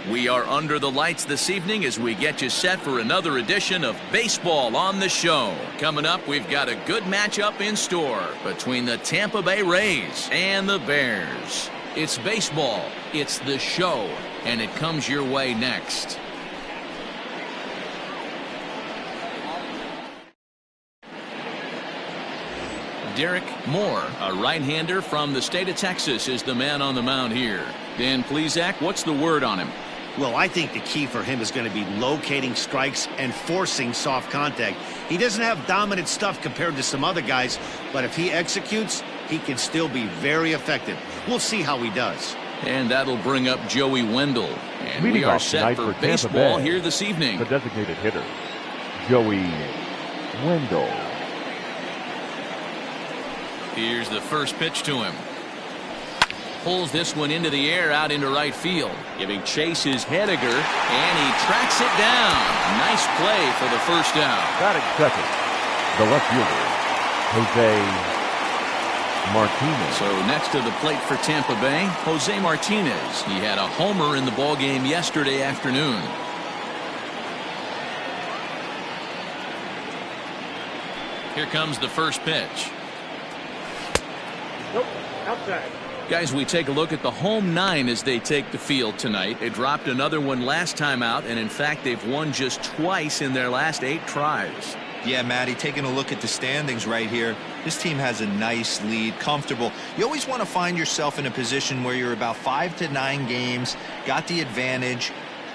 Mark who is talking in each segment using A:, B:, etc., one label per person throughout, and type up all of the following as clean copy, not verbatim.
A: We are under the lights this evening as we get you set for another edition of Baseball on the Show. Coming up, we've got a good matchup in store between the Tampa Bay Rays and the Bears. It's baseball, it's the show, and it comes your way next. Derek Moore, a right-hander from the state of Texas, is the man on the mound here. Dan Plesac, what's the word on him?
B: Well, I think the key for him is going to be locating strikes and forcing soft contact. He doesn't have dominant stuff compared to some other guys, but if he executes, he can still be very effective. We'll see how he does.
A: And that'll bring up Joey Wendell. And we are set for baseball here this evening.
C: The designated hitter, Joey Wendell.
A: Here's the first pitch to him. Pulls this one into the air out into right field. Giving chase is Hediger, and he tracks it down. Nice play for the first out.
C: Batting second, the left fielder, Jose Martinez.
A: So next to the plate for Tampa Bay, Jose Martinez. He had a homer in the ballgame yesterday afternoon. Here comes the first pitch.
C: Nope, outside.
A: Guys, we take a look at the home nine as they take the field tonight. They dropped another one last time out, and in fact, they've won just twice in their last 8 tries.
D: Yeah, Matty, taking a look at the standings right here, this team has a nice lead, comfortable. You always want to find yourself in a position where you're about 5 to 9 games, got the advantage.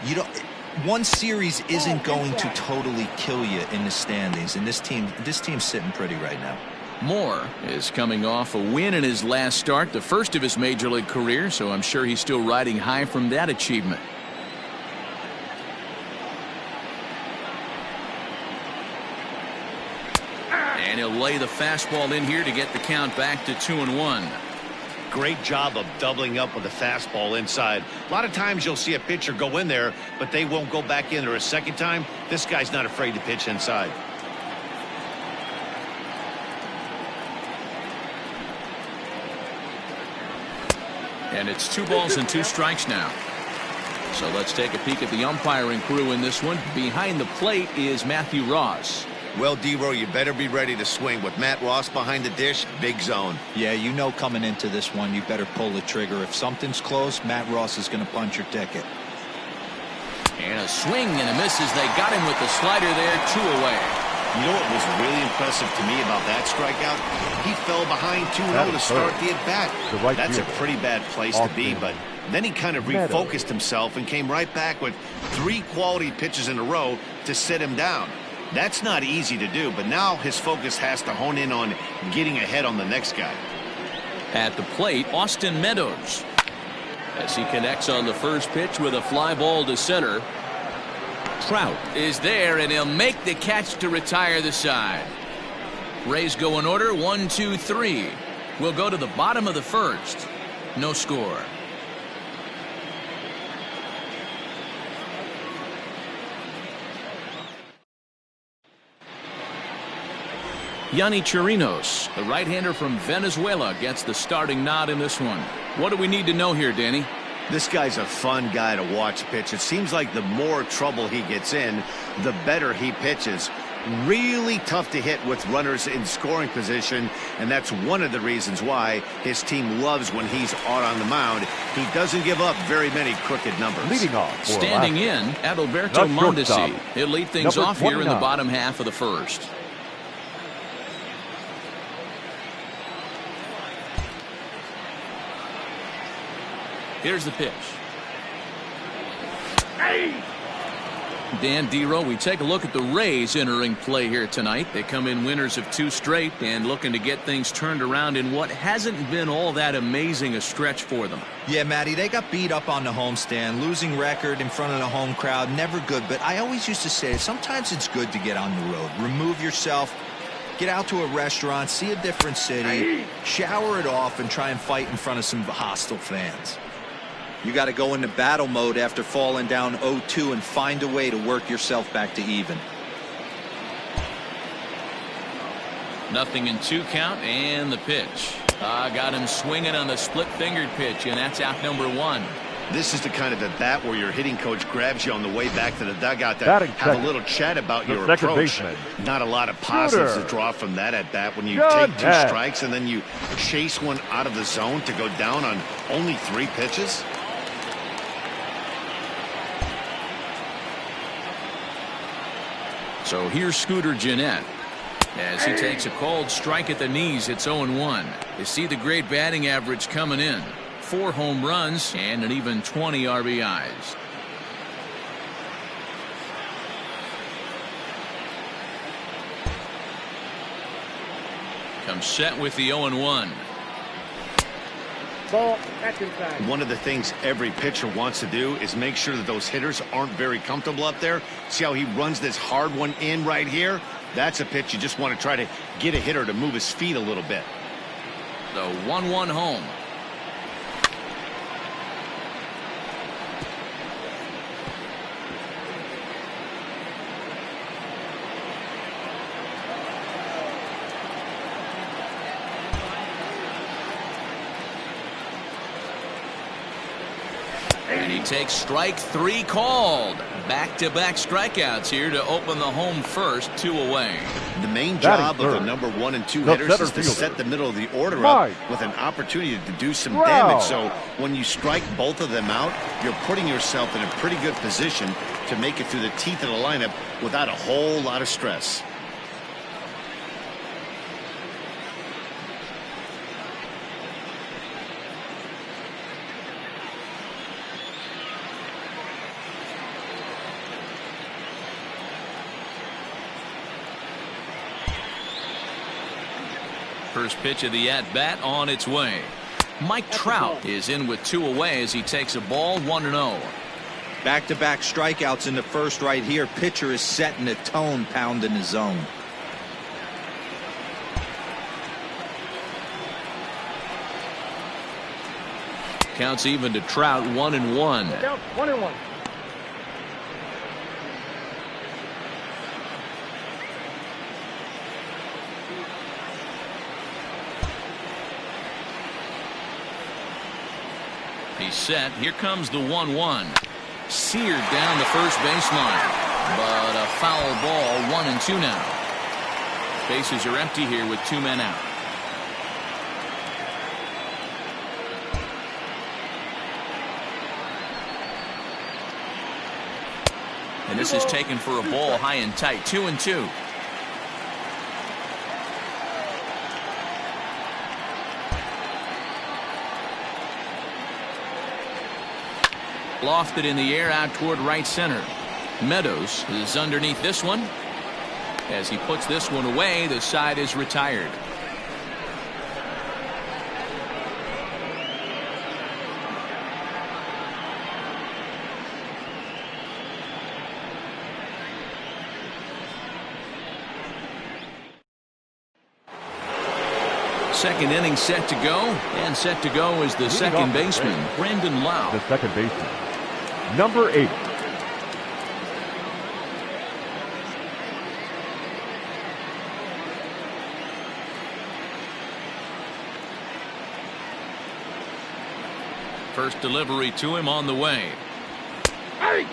D: You don't. One series isn't going to totally kill you in the standings, and this team's sitting pretty right now.
A: Moore is coming off a win in his last start, the first of his major league career, so I'm sure he's still riding high from that achievement. And he'll lay the fastball in here to get the count back to 2-1.
B: Great job of doubling up with the fastball inside. A lot of times you'll see a pitcher go in there, but they won't go back in there a second time. This guy's not afraid to pitch inside.
A: And it's 2 balls and 2 strikes now. So let's take a peek at the umpiring crew in this one. Behind the plate is Matthew Ross.
B: Well, D-Row, you better be ready to swing. With Matt Ross behind the dish, big zone.
D: Yeah, you know coming into this one, you better pull the trigger. If something's close, Matt Ross is going to punch your ticket.
A: And a swing and a miss as they got him with the slider there, 2 away.
B: You know what was really impressive to me about that strikeout? He fell behind 2-0 to start the at-bat. That's a pretty bad place to be, but then he kind of refocused himself and came right back with 3 quality pitches in a row to sit him down. That's not easy to do, but now his focus has to hone in on getting ahead on the next guy.
A: At the plate, Austin Meadows. As he connects on the first pitch with a fly ball to center. Trout is there, and he'll make the catch to retire the side. Rays go in order, 1, 2, 3. We'll go to the bottom of the first. No score. Yonny Chirinos, the right-hander from Venezuela, gets the starting nod in this one. What do we need to know here, Danny?
B: This guy's a fun guy to watch pitch. It seems like the more trouble he gets in, the better he pitches. Really tough to hit with runners in scoring position, and that's one of the reasons why his team loves when he's out on the mound. He doesn't give up very many crooked numbers.
C: Leading off,
A: standing in, Adalberto Mondesi. He'll lead things off here in the bottom half of the first. Here's the pitch. Dan D-Row, we take a look at the Rays entering play here tonight. They come in winners of 2 straight and looking to get things turned around in what hasn't been all that amazing a stretch for them.
D: Yeah, Matty, they got beat up on the homestand. Losing record in front of the home crowd, never good. But I always used to say sometimes it's good to get on the road. Remove yourself. Get out to a restaurant, see a different city, shower it off, and try and fight in front of some hostile fans. You got to go into battle mode after falling down 0-2 and find a way to work yourself back to even.
A: 0-2 count, and the pitch. Got him swinging on the split-fingered pitch, and that's out number 1.
B: This is the kind of at bat where your hitting coach grabs you on the way back to the dugout to have a little chat about your approach. Not a lot of positives to draw from that at bat when you take 2 strikes and then you chase one out of the zone to go down on only 3 pitches.
A: So here's Scooter Gennett as he takes a called strike at the knees. It's 0-1. You see the great batting average coming in. 4 home runs and an even 20 RBIs. Comes set with the 0-1.
E: Ball, that's inside.
B: One of the things every pitcher wants to do is make sure that those hitters aren't very comfortable up there. See how he runs this hard one in right here? That's a pitch you just want to try to get a hitter to move his feet a little bit.
A: The 1-1 home. And he takes strike 3 called. Back-to-back strikeouts here to open the home first, 2 away.
B: The main job of the number 1 and 2 hitters is to set the middle of the order up with an opportunity to do some damage. So when you strike both of them out, you're putting yourself in a pretty good position to make it through the teeth of the lineup without a whole lot of stress.
A: First pitch of the at-bat on its way. Mike Trout is in with 2 away as he takes a ball 1-0.
D: Back-to-back strikeouts in the first right here. Pitcher is setting the tone, pounding his zone.
A: Counts even to Trout, 1-1.
E: Count 1-1.
A: He's set. Here comes the 1-1. Seared down the first baseline. But a foul ball, 1-2 now. Bases are empty here with 2 men out. And this is taken for a ball high and tight. 2-2. Lofted in the air out toward right center. Meadows is underneath this one. As he puts this one away, the side is retired. Second inning set to go, and set to go is the second baseman, Brandon Lau.
C: The second baseman, number 8.
A: First delivery to him on the way.
E: Hey!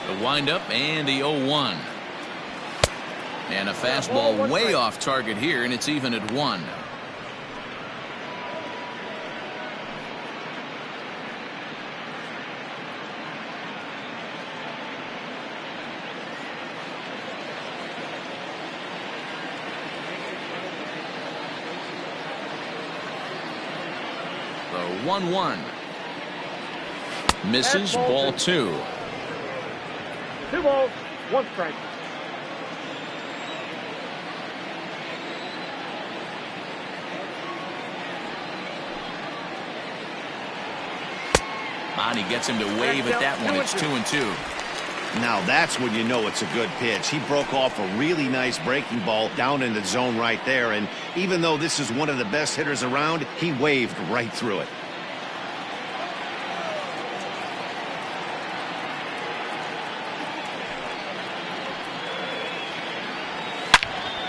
A: The windup and the 0-1. And a fastball way off target here, and it's even at 1. The 1-1. Misses, ball 2.
E: 2 balls, 1 strike.
A: Bonnie gets him to wave at that one. It's 2-2.
B: Now that's when you know it's a good pitch. He broke off a really nice breaking ball down in the zone right there. And even though this is one of the best hitters around, he waved right through it.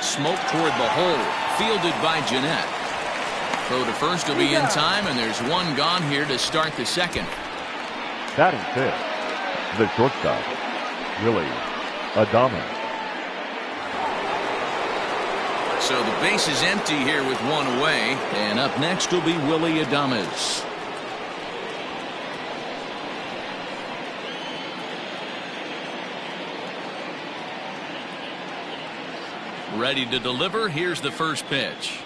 A: Smoke toward the hole. Fielded by Jeanette. Throw to first will be in time, and there's one gone here to start the second.
C: Batting fifth, the shortstop, Willie Adames.
A: So the base is empty here with one away, and up next will be Willie Adames. Ready to deliver. Here's the first pitch.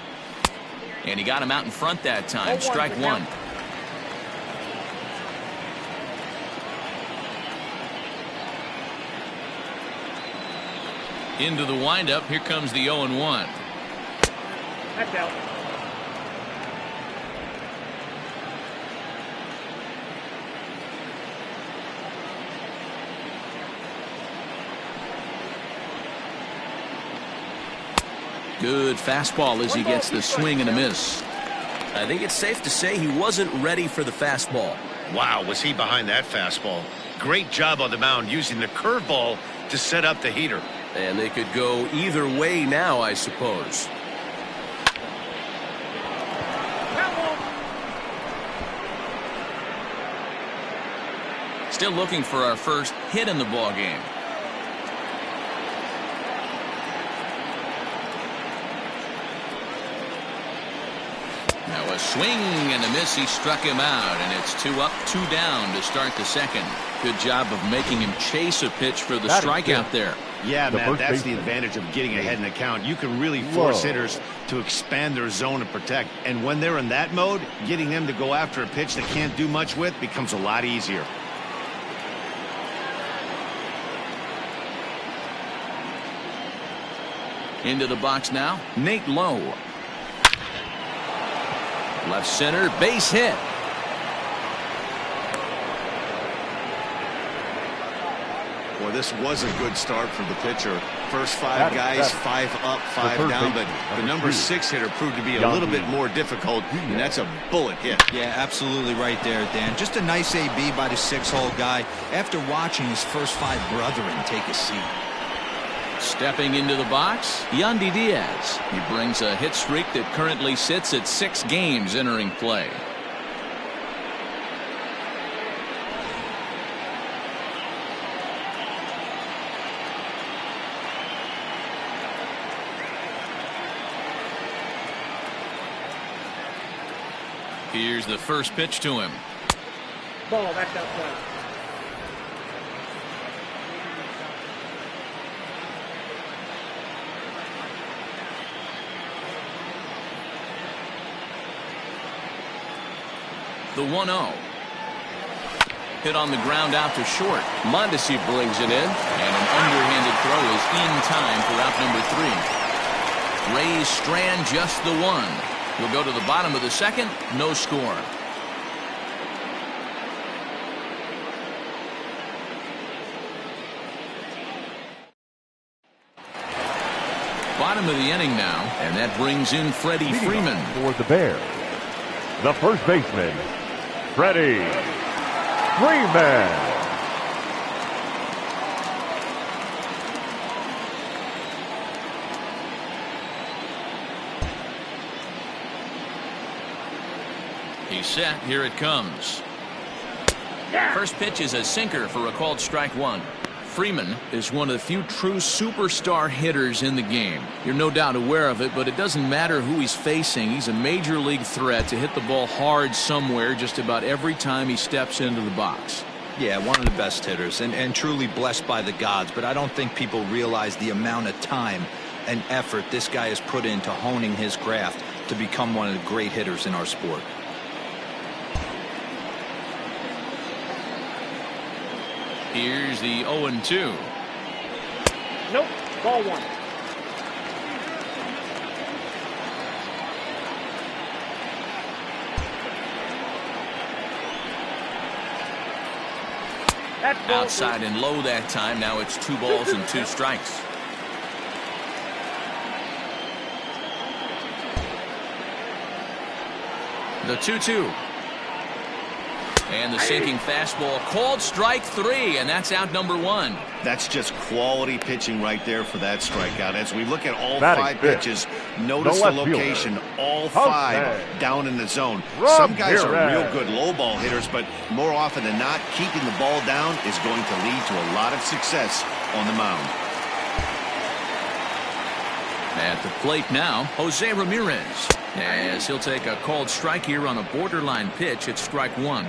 A: And he got him out in front that time. Strike one. Into the windup. Here comes the 0-1.
E: That's out.
A: Good fastball as he gets the swing and a miss. I think it's safe to say he wasn't ready for the fastball.
B: Wow, was he behind that fastball. Great job on the mound using the curveball to set up the heater.
A: And they could go either way now, I suppose. Still looking for our first hit in the ball game. Now a swing and a miss. He struck him out, and it's 2 up, 2 down to start the second. Good job of making him chase a pitch for the strikeout there.
B: Yeah, Matt, that's the advantage of getting ahead in the count. You can really force hitters to expand their zone and protect. And when they're in that mode, getting them to go after a pitch they can't do much with becomes a lot easier.
A: Into the box now, Nate Lowe. Left center, base hit.
B: Well, this was a good start for the pitcher. First 5 guys, 5 up, 5 down, but the number 6 hitter proved to be a little bit more difficult, and that's a bullet hit.
D: Yeah, absolutely right there, Dan. Just a nice AB by the 6-hole guy after watching his first 5 brethren take a seat.
A: Stepping into the box, Yandy Diaz. He brings a hit streak that currently sits at 6 games entering play. Here's the first pitch to him.
E: Ball, that's outside.
A: The 1-0. Hit on the ground out to short. Mondesi brings it in, and an underhanded throw is in time for out number 3. Rays strand just the 1. We'll go to the bottom of the second. No score. Bottom of the inning now, and that brings in Freddie Freeman.
C: For the Bears, the first baseman, Freddie Freeman.
A: He's set. Here it comes. First pitch is a sinker for a called strike 1. Freeman is one of the few true superstar hitters in the game. You're no doubt aware of it, but it doesn't matter who he's facing. He's a major league threat to hit the ball hard somewhere just about every time he steps into the box.
D: Yeah, one of the best hitters and truly blessed by the gods, but I don't think people realize the amount of time and effort this guy has put into honing his craft to become one of the great hitters in our sport.
A: Here's the 0-2.
E: Nope. Ball 1.
A: Outside and low that time. Now it's 2 balls and 2 strikes. The 2-2. And the sinking fastball called strike 3, and that's out number 1.
B: That's just quality pitching right there for that strikeout. As we look at all
C: Batting
B: 5
C: pitch.
B: pitches, notice the location, all 5 down in the zone. Some guys are real good low ball hitters, but more often than not, keeping the ball down is going to lead to a lot of success on the mound.
A: At the plate now, Jose Ramirez, as he'll take a called strike here on a borderline pitch at strike 1.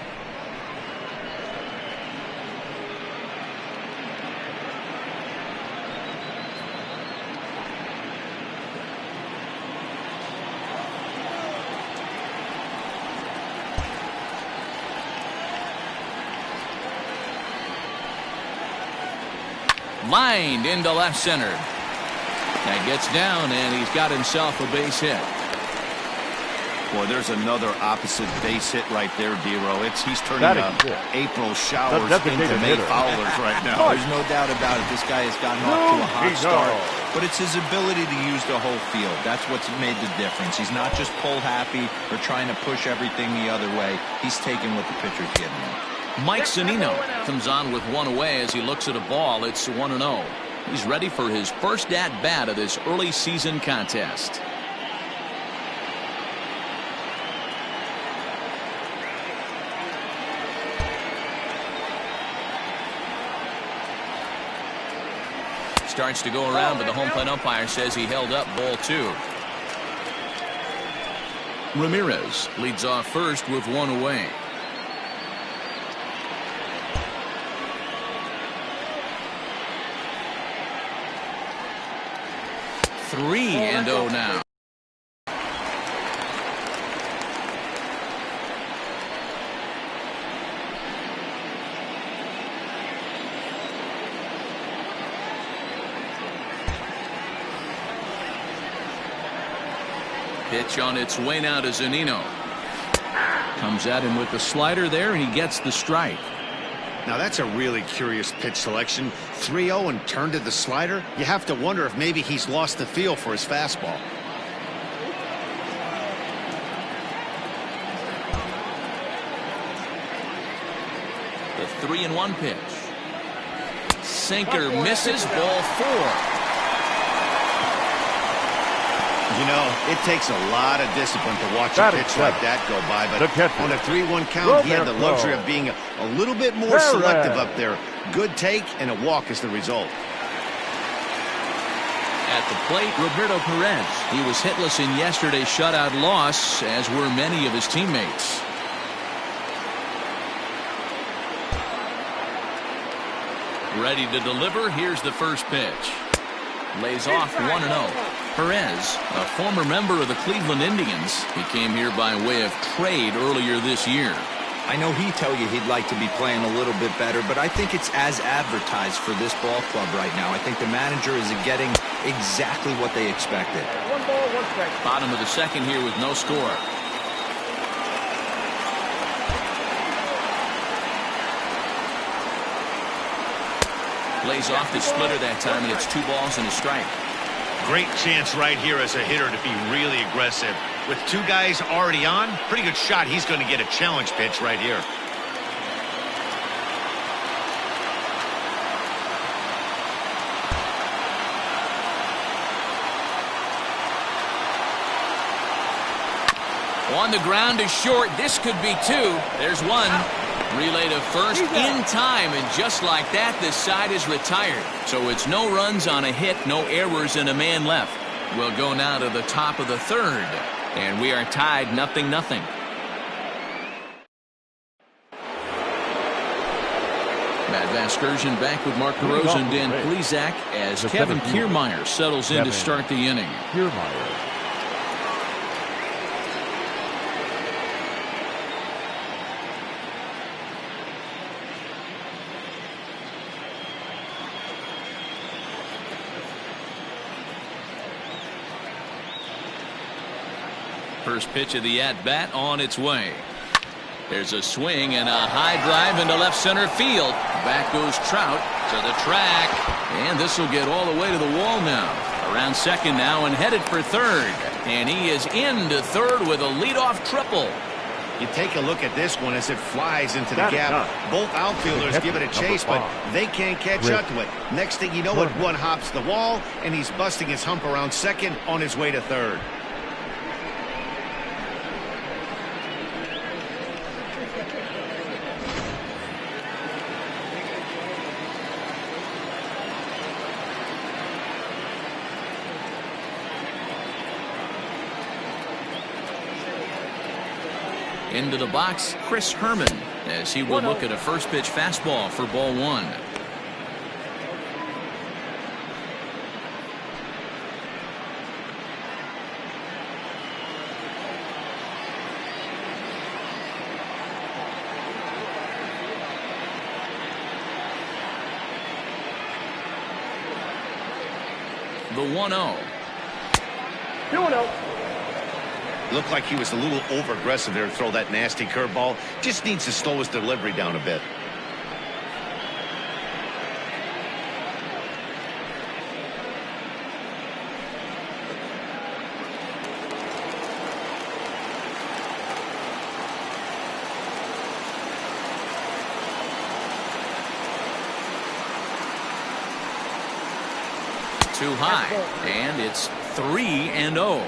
A: Lined into left center. That gets down, and he's got himself a base hit.
B: Boy, there's another opposite base hit right there, D-Row. He's turning April showers into May Fowlers right now.
D: There's no doubt about it. This guy has gotten off to a hot start, but it's his ability to use the whole field. That's what's made the difference. He's not just pull happy or trying to push everything the other way. He's taking what the pitcher's giving him.
A: Mike Zunino comes on with 1 away as he looks at a ball. It's 1-0. He's ready for his first at-bat of this early season contest. Starts to go around, but the home plate umpire says he held up ball 2. Ramirez leads off first with 1 away. 3-0 now. Pitch on its way now to Zunino. Comes at him with the slider there, and he gets the strike.
B: Now that's a really curious pitch selection. 3-0 and turned to the slider. You have to wonder if maybe he's lost the feel for his fastball.
A: The 3-1 pitch. Sinker misses, ball 4.
B: You know, it takes a lot of discipline to watch a pitch like that go by, but on a 3-1 count, he had the luxury of being a little bit more selective up there. Good take, and a walk is the result.
A: At the plate, Roberto Perez. He was hitless in yesterday's shutout loss, as were many of his teammates. Ready to deliver. Here's the first pitch. Lays off 1-0. Perez, a former member of the Cleveland Indians. He came here by way of trade earlier this year.
D: I know he'd tell you he'd like to be playing a little bit better, but I think it's as advertised for this ball club right now. I think the manager is getting exactly what they expected.
E: 1 ball, 1 strike.
A: Bottom of the second here with no score. Lays off the splitter that time, and it's 2 balls and a strike.
B: Great chance right here as a hitter to be really aggressive. With 2 guys already on, pretty good shot. He's going to get a challenge pitch right here.
A: On the ground to short. This could be 2. There's 1. Relay to first in time, and just like that, this side is retired. So it's no runs on a hit, no errors, and a man left. We'll go now to the top of the 3rd, and we are tied 0-0. Matt Vasgersian back with Mark DeRosa and Dan Plesac as Kevin Kiermaier settles in to start the inning. First pitch of the at-bat on its way. There's a swing and a high drive into left center field. Back goes Trout to the track. And this will get all the way to the wall now. Around second now and headed for third. And he is into third with a leadoff triple.
B: You take a look at this one as it flies into the gap. Both outfielders give it a chase, but they can't catch up to it. Next thing you know it, one hops the wall, and he's busting his hump around second on his way to third.
A: Into the box, Chris Herman, as he will look at a first pitch fastball for ball one. The 1-0.
E: 2-0.
B: Looked like he was a little over-aggressive there to throw that nasty curveball. Just needs to slow his delivery down a bit.
A: Too high, and it's 3-0.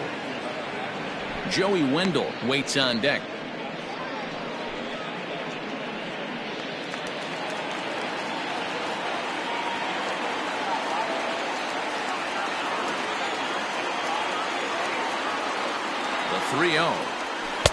A: Joey Wendell waits on deck. The 3-0.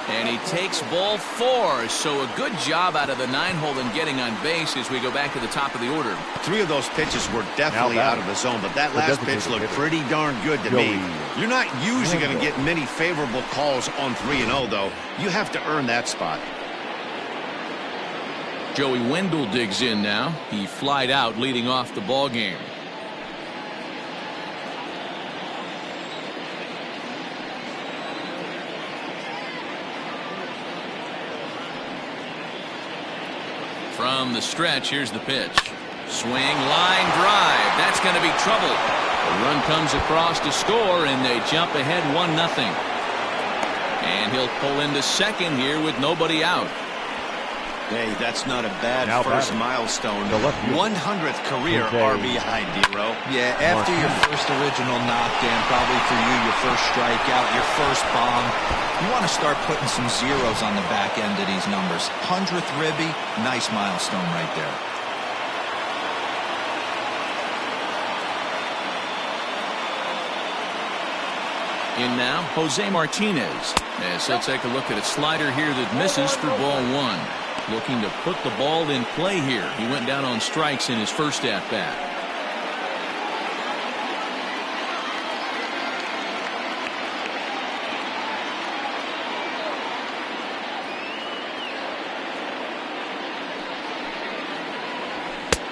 A: And he takes ball 4. So a good job out of the 9-hole in getting on base as we go back to the top of the order.
B: 3 of those pitches were definitely out of the zone, but that last pitch looked pretty darn good to me. You're not usually going to get many favorable calls on 3-0, though. You have to earn that spot.
A: Joey Wendell digs in now. He flied out leading off the ball game. From the stretch, here's the pitch. Swing, line drive. That's going to be trouble. A run comes across to score, and they jump ahead 1-0. And he'll pull into second here with nobody out.
B: Hey, that's not a bad first milestone. 100th career RBI, D-Row.
D: Yeah, after your first original knockdown, probably for you, your first strikeout, your first bomb, you want to start putting some zeros on the back end of these numbers. 100th ribby, nice milestone right there.
A: In now, Jose Martinez. As he'll take a look at a slider here that misses for ball 1. Looking to put the ball in play here. He went down on strikes in his first at-bat.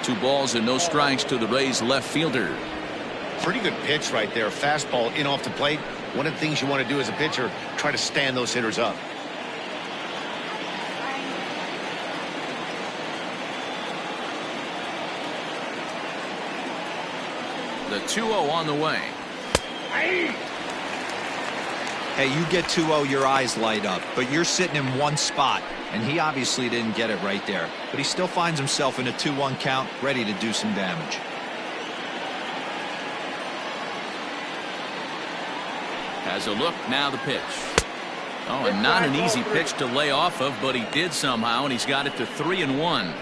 A: Two balls and no strikes to the Rays left fielder.
B: Pretty good pitch right there. Fastball in off the plate. One of the things you want to do as a pitcher, try to stand those hitters up.
A: The 2-0 on the way.
D: Hey, you get 2-0, your eyes light up, but you're sitting in one spot, and he obviously didn't get it right there. But he still finds himself in a 2-1 count, ready to do some damage.
A: Has a look, now the pitch. Oh, and not an easy pitch to lay off of, but he did somehow, and he's got it to 3-1.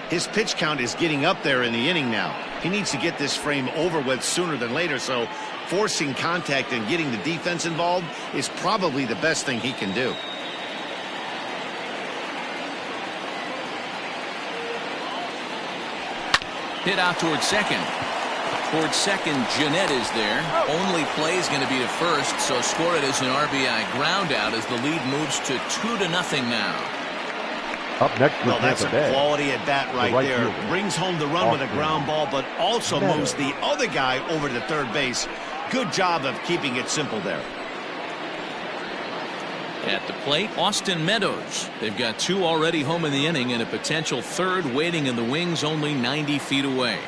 B: His pitch count is getting up there in the inning now. He needs to get this frame over with sooner than later, so forcing contact and getting the defense involved is probably the best thing he can do.
A: Hit out towards second. Towards second, Jeanette is there. Only play is going to be to first, so score it as an RBI ground out as the lead moves to 2-0 now.
C: Up next,
B: well, that's a quality at bat right there.
C: Fielder.
B: Brings home the run with a ground ball, but also moves the other guy over to third base. Good job of keeping it simple there.
A: At the plate, Austin Meadows. They've got 2 already home in the inning and a potential 3rd waiting in the wings only 90 feet away.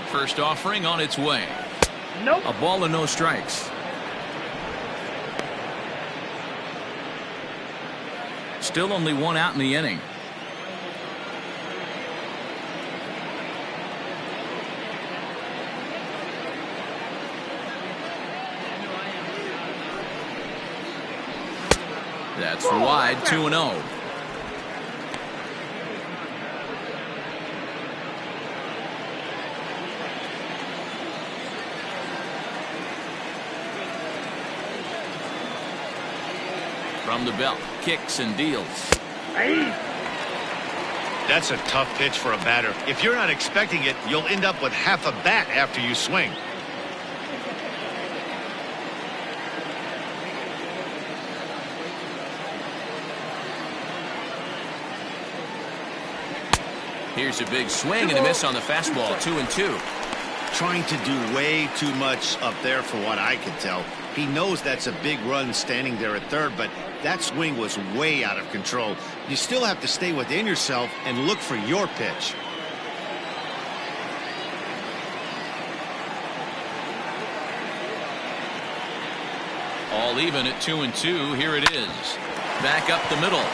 A: First offering on its way.
E: Nope.
A: A ball and no strikes. Still only 1 out in the inning. That's wide, 2-0. From the belt, kicks and deals.
B: That's a tough pitch for a batter. If you're not expecting it, you'll end up with half a bat after you swing.
A: Here's a big swing and a miss on the fastball, 2-2.
B: Trying to do way too much up there for what I can tell. He knows that's a big run standing there at third, but that swing was way out of control. You still have to stay within yourself and look for your pitch.
A: All even at 2-2. Here it is. Back up the middle.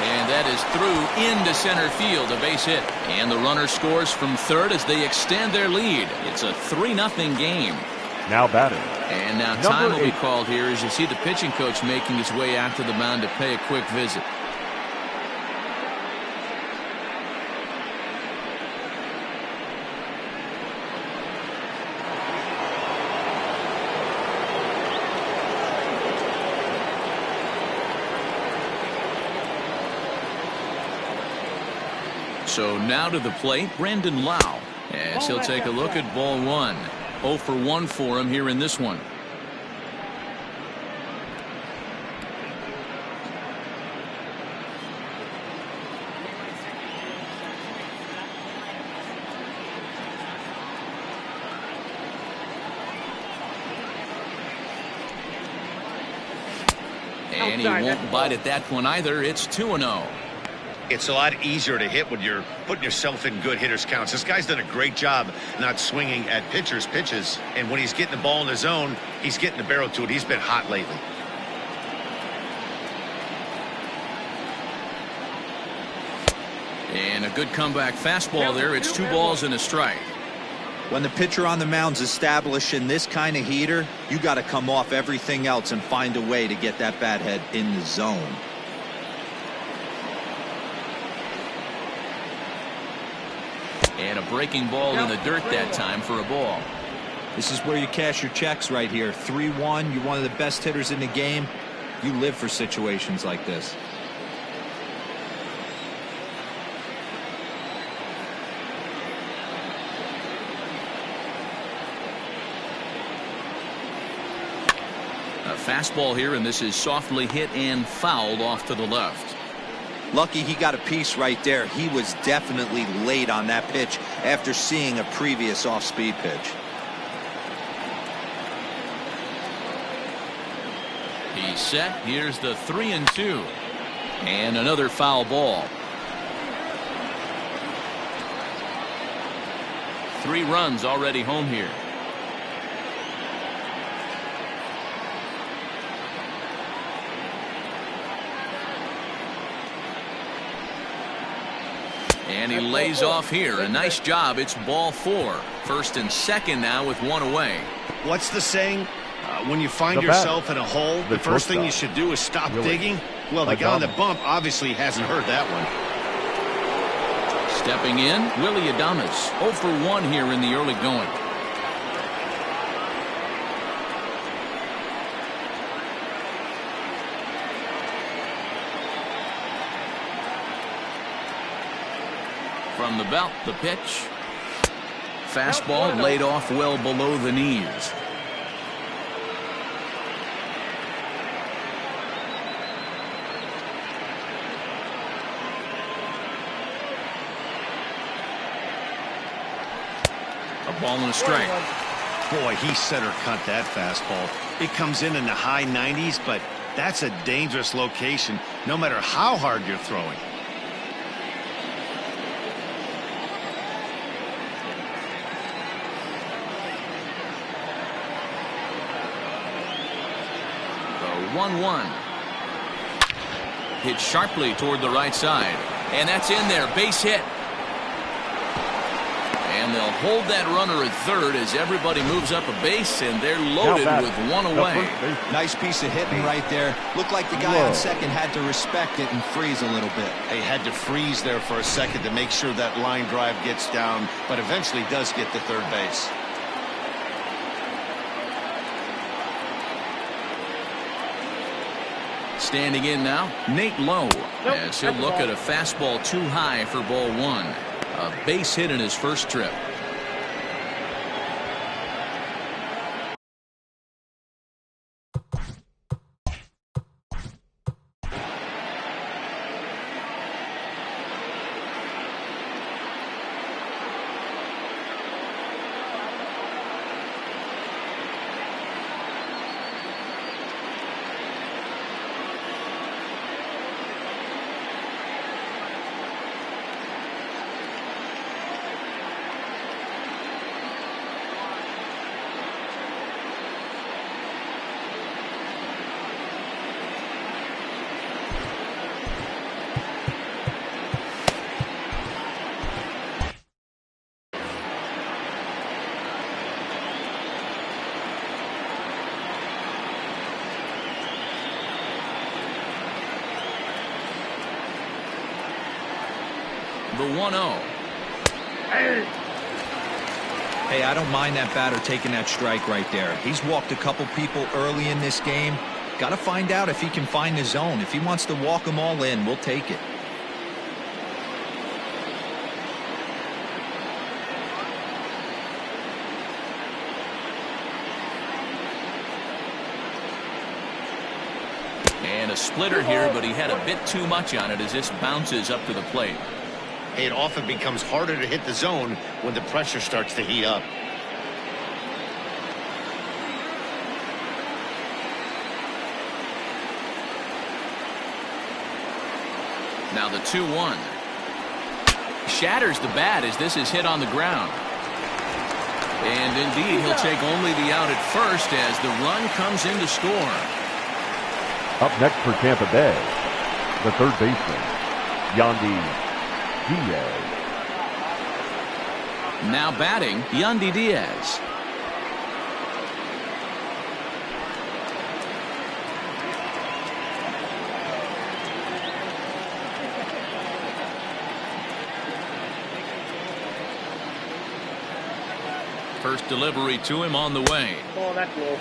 A: And that is through into center field, a base hit. And the runner scores from third as they extend their lead. It's a 3-0 game.
C: Now batting.
A: And now time will be called here as you see the pitching coach making his way out to the mound to pay a quick visit. So now to the plate, Brandon Lau, as he'll take a look at ball 1. 0 for 1 for him here in this one. And he won't bite at that one either. It's 2-0.
B: It's a lot easier to hit when you're putting yourself in good hitters counts. This guy's done a great job not swinging at pitchers' pitches. And when he's getting the ball in the zone, he's getting the barrel to it. He's been hot lately.
A: And a good comeback fastball there. It's 2 balls and a strike.
D: When the pitcher on the mound's establishing this kind of heater, you got to come off everything else and find a way to get that bat head in the zone.
A: And a breaking ball in the dirt that time for a ball.
D: This is where you cash your checks right here. 3-1. You're one of the best hitters in the game. You live for situations like this.
A: A fastball here, and this is softly hit and fouled off to the left.
D: Lucky he got a piece right there. He was definitely late on that pitch after seeing a previous off-speed pitch.
A: He's set. Here's the 3-2. And another foul ball. 3 runs already home here. And he lays off here. A nice job. It's ball 4. First and second now with 1 away.
B: What's the saying? When you find yourself in a hole, the first thing you should do is stop digging. Well, the guy on the bump obviously hasn't heard that one.
A: Stepping in, Willie Adames. 0 for 1 here in the early going. From the belt, the pitch. Fastball laid off well below the knees. A Ball and a strike.
B: Boy, he center cut that fastball. It comes in the high 90s, but that's a dangerous location no matter how hard you're throwing.
A: The 1-1. Hit sharply toward the right side. And that's in there. Base hit. And they'll hold that runner at third as everybody moves up a base, and they're loaded with one away.
D: Nice piece of hitting right there. Looked like the guy on second had to respect it and freeze a little bit.
B: He had to freeze there for a second to make sure that line drive gets down, but eventually does get to third base.
A: Standing in now, Nate Lowe, as he'll look at a fastball too high for ball one. A base hit in his first trip. The 1-0.
D: Hey, I don't mind that batter taking that strike right there. He's walked a couple people early in this game. Got to find out if he can find his zone. If he wants to walk them all in, we'll take it.
A: And a splitter here, but he had a bit too much on it as this bounces up to the plate.
B: It often becomes harder to hit the zone when the pressure starts to heat up.
A: Now the 2-1. Shatters the bat as this is hit on the ground. And indeed, he'll take only the out at first as the run comes in to score.
C: Up next for Tampa Bay, the third baseman, Yandy Diaz.
A: Now batting, Yandy Diaz. First delivery to him on the way.
E: Oh, that's low.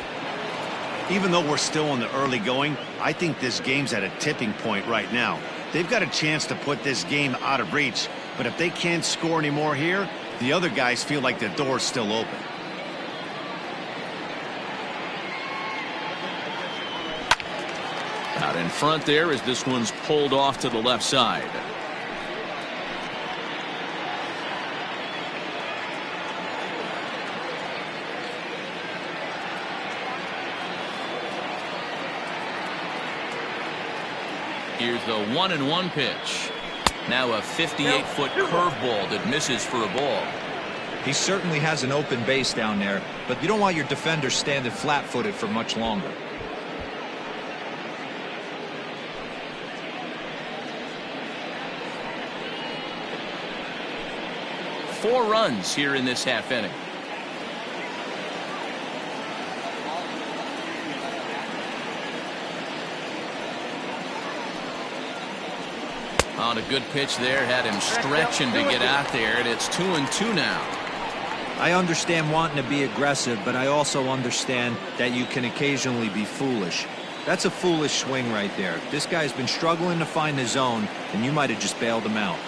B: Even though we're still in the early going, I think this game's at a tipping point right now. They've got a chance to put this game out of reach, but if they can't score any more here, the other guys feel like the door's still open.
A: Out in front there as this one's pulled off to the left side. Here's the 1-1 pitch. Now a 58-foot curveball that misses for a ball.
D: He certainly has an open base down there, but you don't want your defender standing flat-footed for much longer.
A: Four runs here in this half inning. On a good pitch there, had him stretching to get out there, and it's 2-2 now.
D: I understand wanting to be aggressive, but I also understand that you can occasionally be foolish. That's a foolish swing right there. This guy's been struggling to find the zone, and you might have just bailed him out.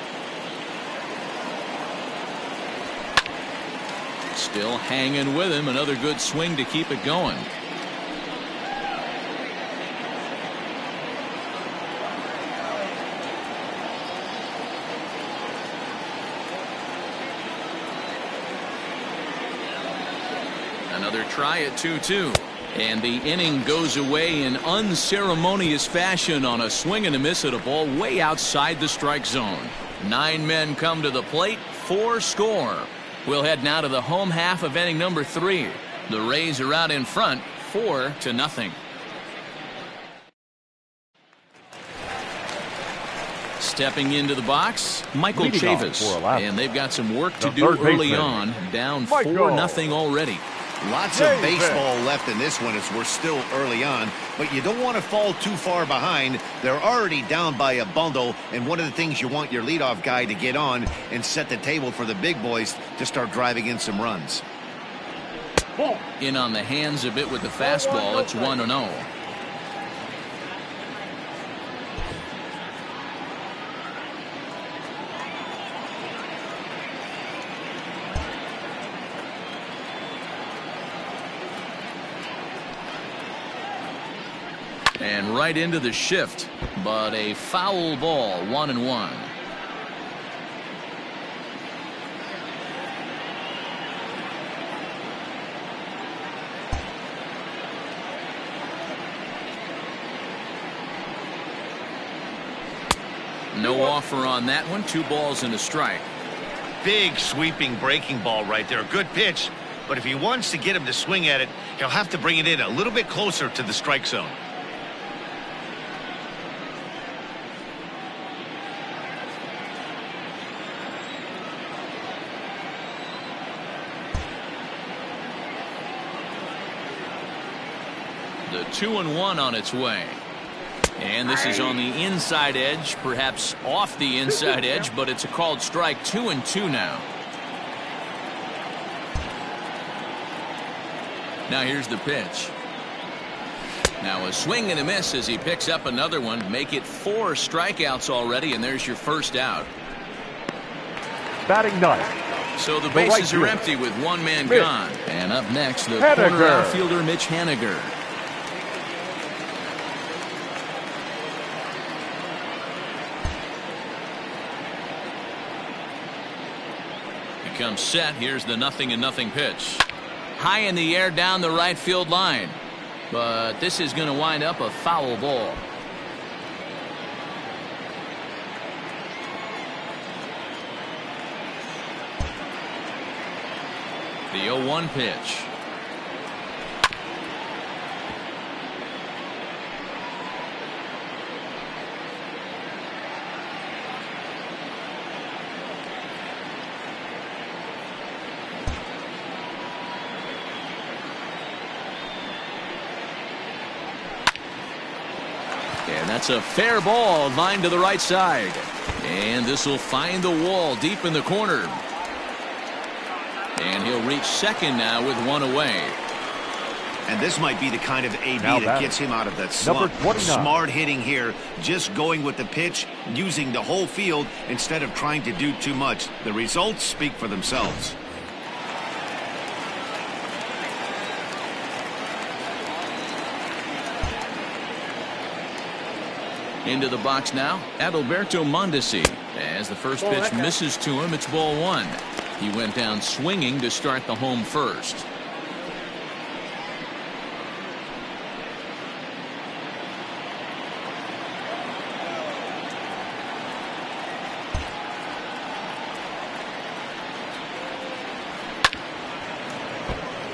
A: Still hanging with him. Another good swing to keep it going. Another try at 2-2. And the inning goes away in unceremonious fashion on a swing and a miss at a ball way outside the strike zone. 9 men come to the plate, 4 score. We'll head now to the home half of inning number 3. The Rays are out in front, 4-0. Stepping into the box, Michael Chavis. And they've got some work to do early on, down 4-0 already.
B: Lots of baseball left in this one as we're still early on, but you don't want to fall too far behind. They're already down by a bundle, and one of the things you want your leadoff guy to get on and set the table for the big boys to start driving in some runs.
A: In on the hands a bit with the fastball. It's 1-0. And right into the shift, but a foul ball, 1-1. No offer on that one. 2 balls and a strike.
B: Big sweeping breaking ball right there. Good pitch, but if he wants to get him to swing at it, he'll have to bring it in a little bit closer to the strike zone.
A: The 2-1 on its way. And this is on the inside edge, perhaps off the inside edge, but it's a called strike. 2-2 now. Now here's the pitch. Now a swing and a miss as he picks up another one. Make it 4 strikeouts already, and there's your first out.
C: Batting 9.
A: So the bases are empty with 1 man gone. And up next, the corner outfielder Mitch Haniger. Comes set. Here's the 0-0 pitch. High in the air down the right field line. But this is going to wind up a foul ball. The 0-1 pitch. And that's a fair ball, line to the right side. And this will find the wall deep in the corner. And he'll reach second now with 1 away.
B: And this might be the kind of AB that gets him out of that slump. Smart hitting here, just going with the pitch, using the whole field instead of trying to do too much. The results speak for themselves.
A: Into the box now, Adalberto Mondesi. As the first pitch misses to him, it's ball 1. He went down swinging to start the home first.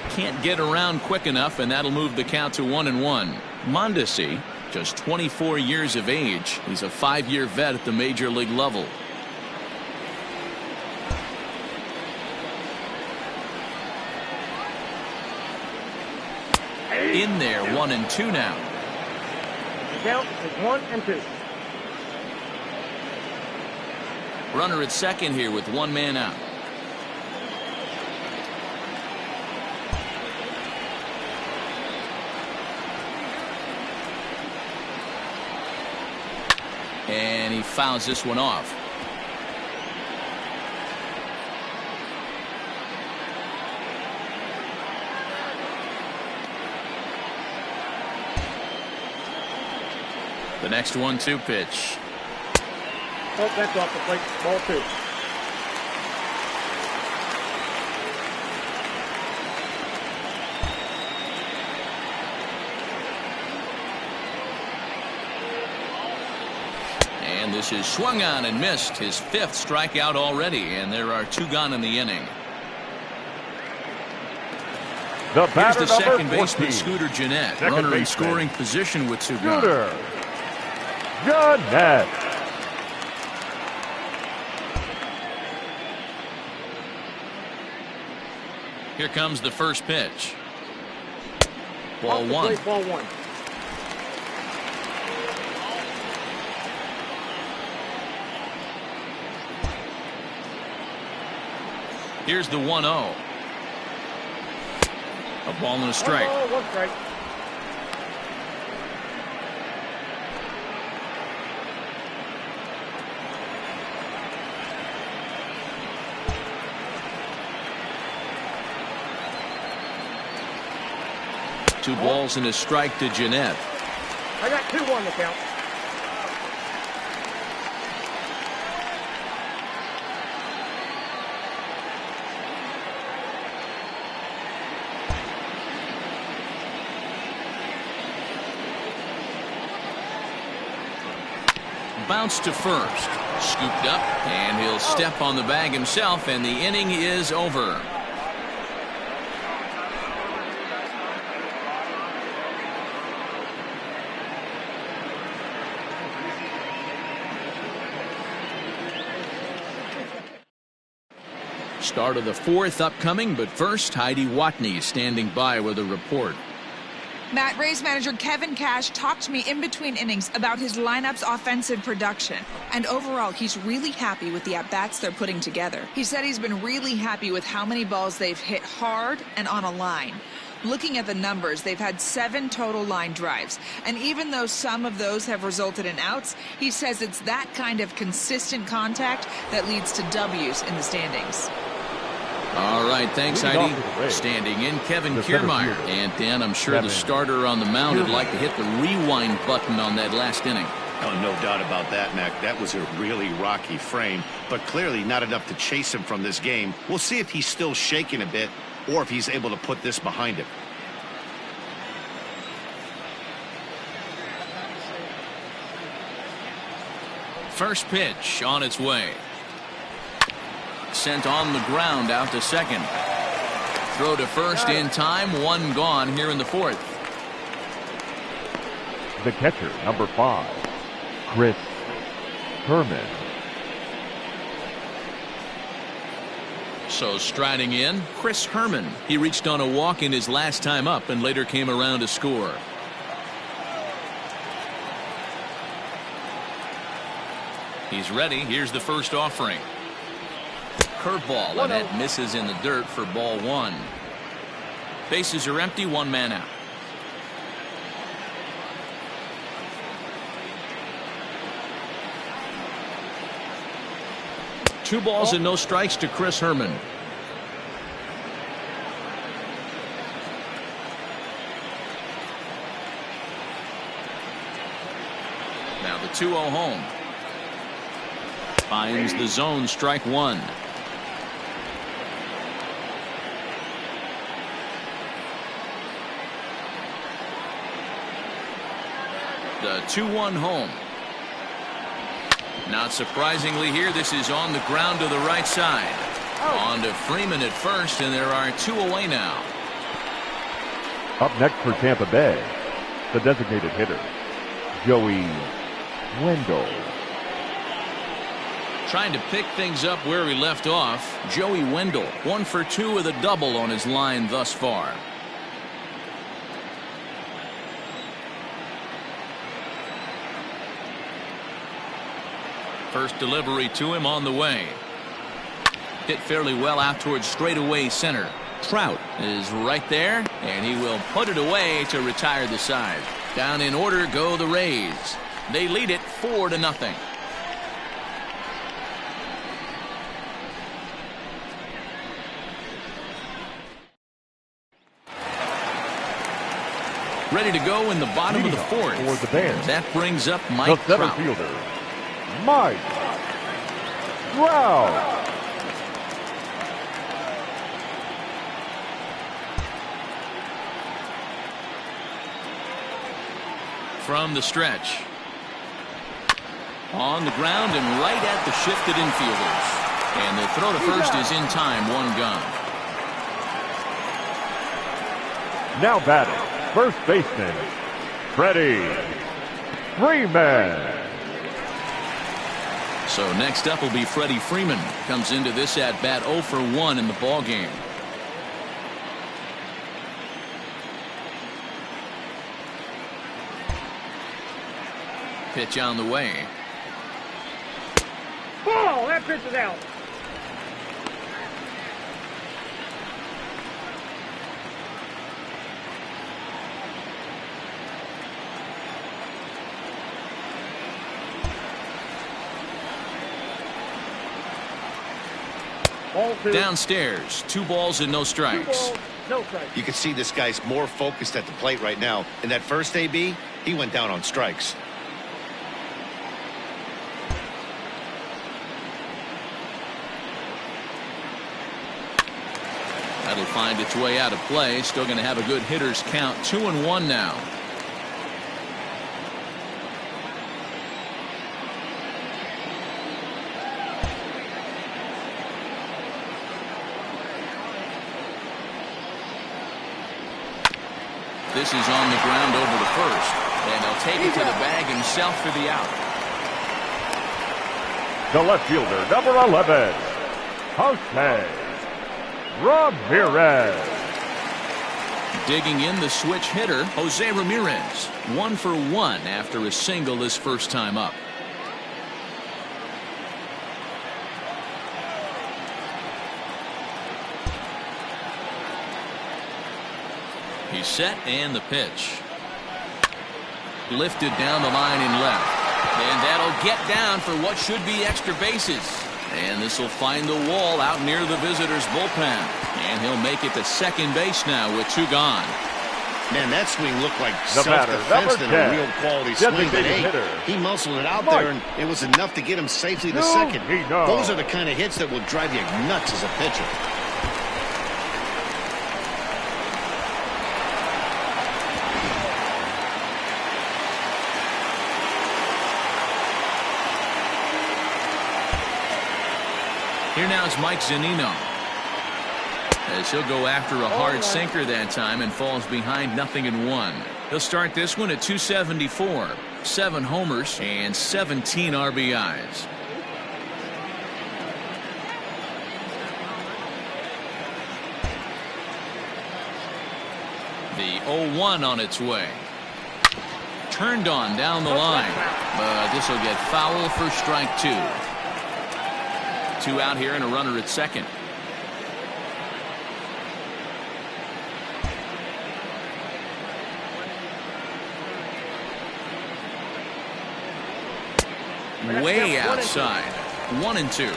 A: Can't get around quick enough, and that'll move the count to 1-1. Mondesi, just 24 years of age. He's a 5-year vet at the major league level. In there, 1-2 now.
E: The count is 1-2.
A: Runner at second here with 1 man out. And he fouls this one off. The next 1-2 pitch.
E: Oh, that's off the plate. Ball 2.
A: This is swung on and missed, his 5th strikeout already, and there are 2 gone in the inning. Here's the second baseman, Scooter Gennett, runner in scoring position with 2 gone.
C: Scooter Gennett.
A: Here comes the first pitch. Ball 1.
E: Ball 1.
A: Here's the 1-0. A ball and a strike.
E: 1 strike.
A: Two balls and a strike to Gennett.
E: I got 2-1 to count.
A: Bounce to first. Scooped up, and he'll step on the bag himself, and the inning is over. Start of the 4th upcoming, but first, Heidi Watney standing by with a report.
F: Matt, Rays manager Kevin Cash talked to me in between innings about his lineup's offensive production. And overall, he's really happy with the at-bats they're putting together. He said he's been really happy with how many balls they've hit hard and on a line. Looking at the numbers, they've had 7 total line drives. And even though some of those have resulted in outs, he says it's that kind of consistent contact that leads to W's in the standings.
A: All right, thanks, Heidi. Standing in, Kevin Kiermaier. And, Dan, I'm sure the starter on the mound would like to hit the rewind button on that last inning.
B: Oh, no doubt about that, Mac. That was a really rocky frame, but clearly not enough to chase him from this game. We'll see if he's still shaking a bit or if he's able to put this behind him.
A: First pitch on its way. Sent on the ground out to second. Throw to first in time. 1 gone here in the 4th.
C: The catcher, number 5, Chris Herman.
A: So striding in, Chris Herman. He reached on a walk in his last time up and later came around to score. He's ready. Here's the first offering. Curveball, and that misses in the dirt for ball 1. Bases are empty, 1 man out. Two balls and no strikes to Chris Herman. Now the 2-0 home. Finds the zone, strike 1. The 2-1 home. Not surprisingly here, this is on the ground to the right side. On to Freeman at first, and there are 2 away now.
C: Up next for Tampa Bay, the designated hitter, Joey Wendell.
A: Trying to pick things up where he left off, Joey Wendell, 1 for 2 with a double on his line thus far. First delivery to him on the way. Hit fairly well out towards straightaway center. Trout is right there, and he will put it away to retire the side. Down in order go the Rays. They lead it 4-0. Ready to go in the bottom of the 4th.
C: For the Bears,
A: that brings up Mike
C: the center
A: Trout.
C: fielder, Mike Trout.
A: From the stretch. On the ground and right at the shifted infielders. And the throw to first is in time, 1 gone.
C: Now batting, first baseman, Freddie Freeman.
A: So next up will be Freddie Freeman. Comes into this at bat 0 for 1 in the ball game. Pitch on the way.
E: Ball! That pitch is out.
A: Downstairs, 2 balls and no strikes.
E: No strikes.
B: You can see this guy's more focused at the plate right now. In that first AB, he went down on strikes.
A: That'll find its way out of play. Still going to have a good hitter's count. 2-1 now. This is on the ground over to first. And he'll take it to the bag himself for the out.
C: The left fielder, number 11, Jose Ramirez.
A: Digging in the switch hitter, Jose Ramirez. 1 for 1 after a single his first time up. He's set and the pitch. Lifted down the line in left. And that'll get down for what should be extra bases. And this will find the wall out near the visitors' bullpen. And he'll make it to second base now with 2 gone.
B: Man, that swing looked like self-defense than a real quality swing. But hey, he muscled it out there, and it was enough to get him safely to second. Those are the kind of hits that will drive you nuts as a pitcher.
A: Here now is Mike Zunino. As he'll go after a hard sinker that time and falls behind 0-1. He'll start this one at 274. 7 homers and 17 RBIs. The 0-1 on its way. Turned on down the line. But this will get foul for strike 2. 2 out here and a runner at second. Way outside. 1-2.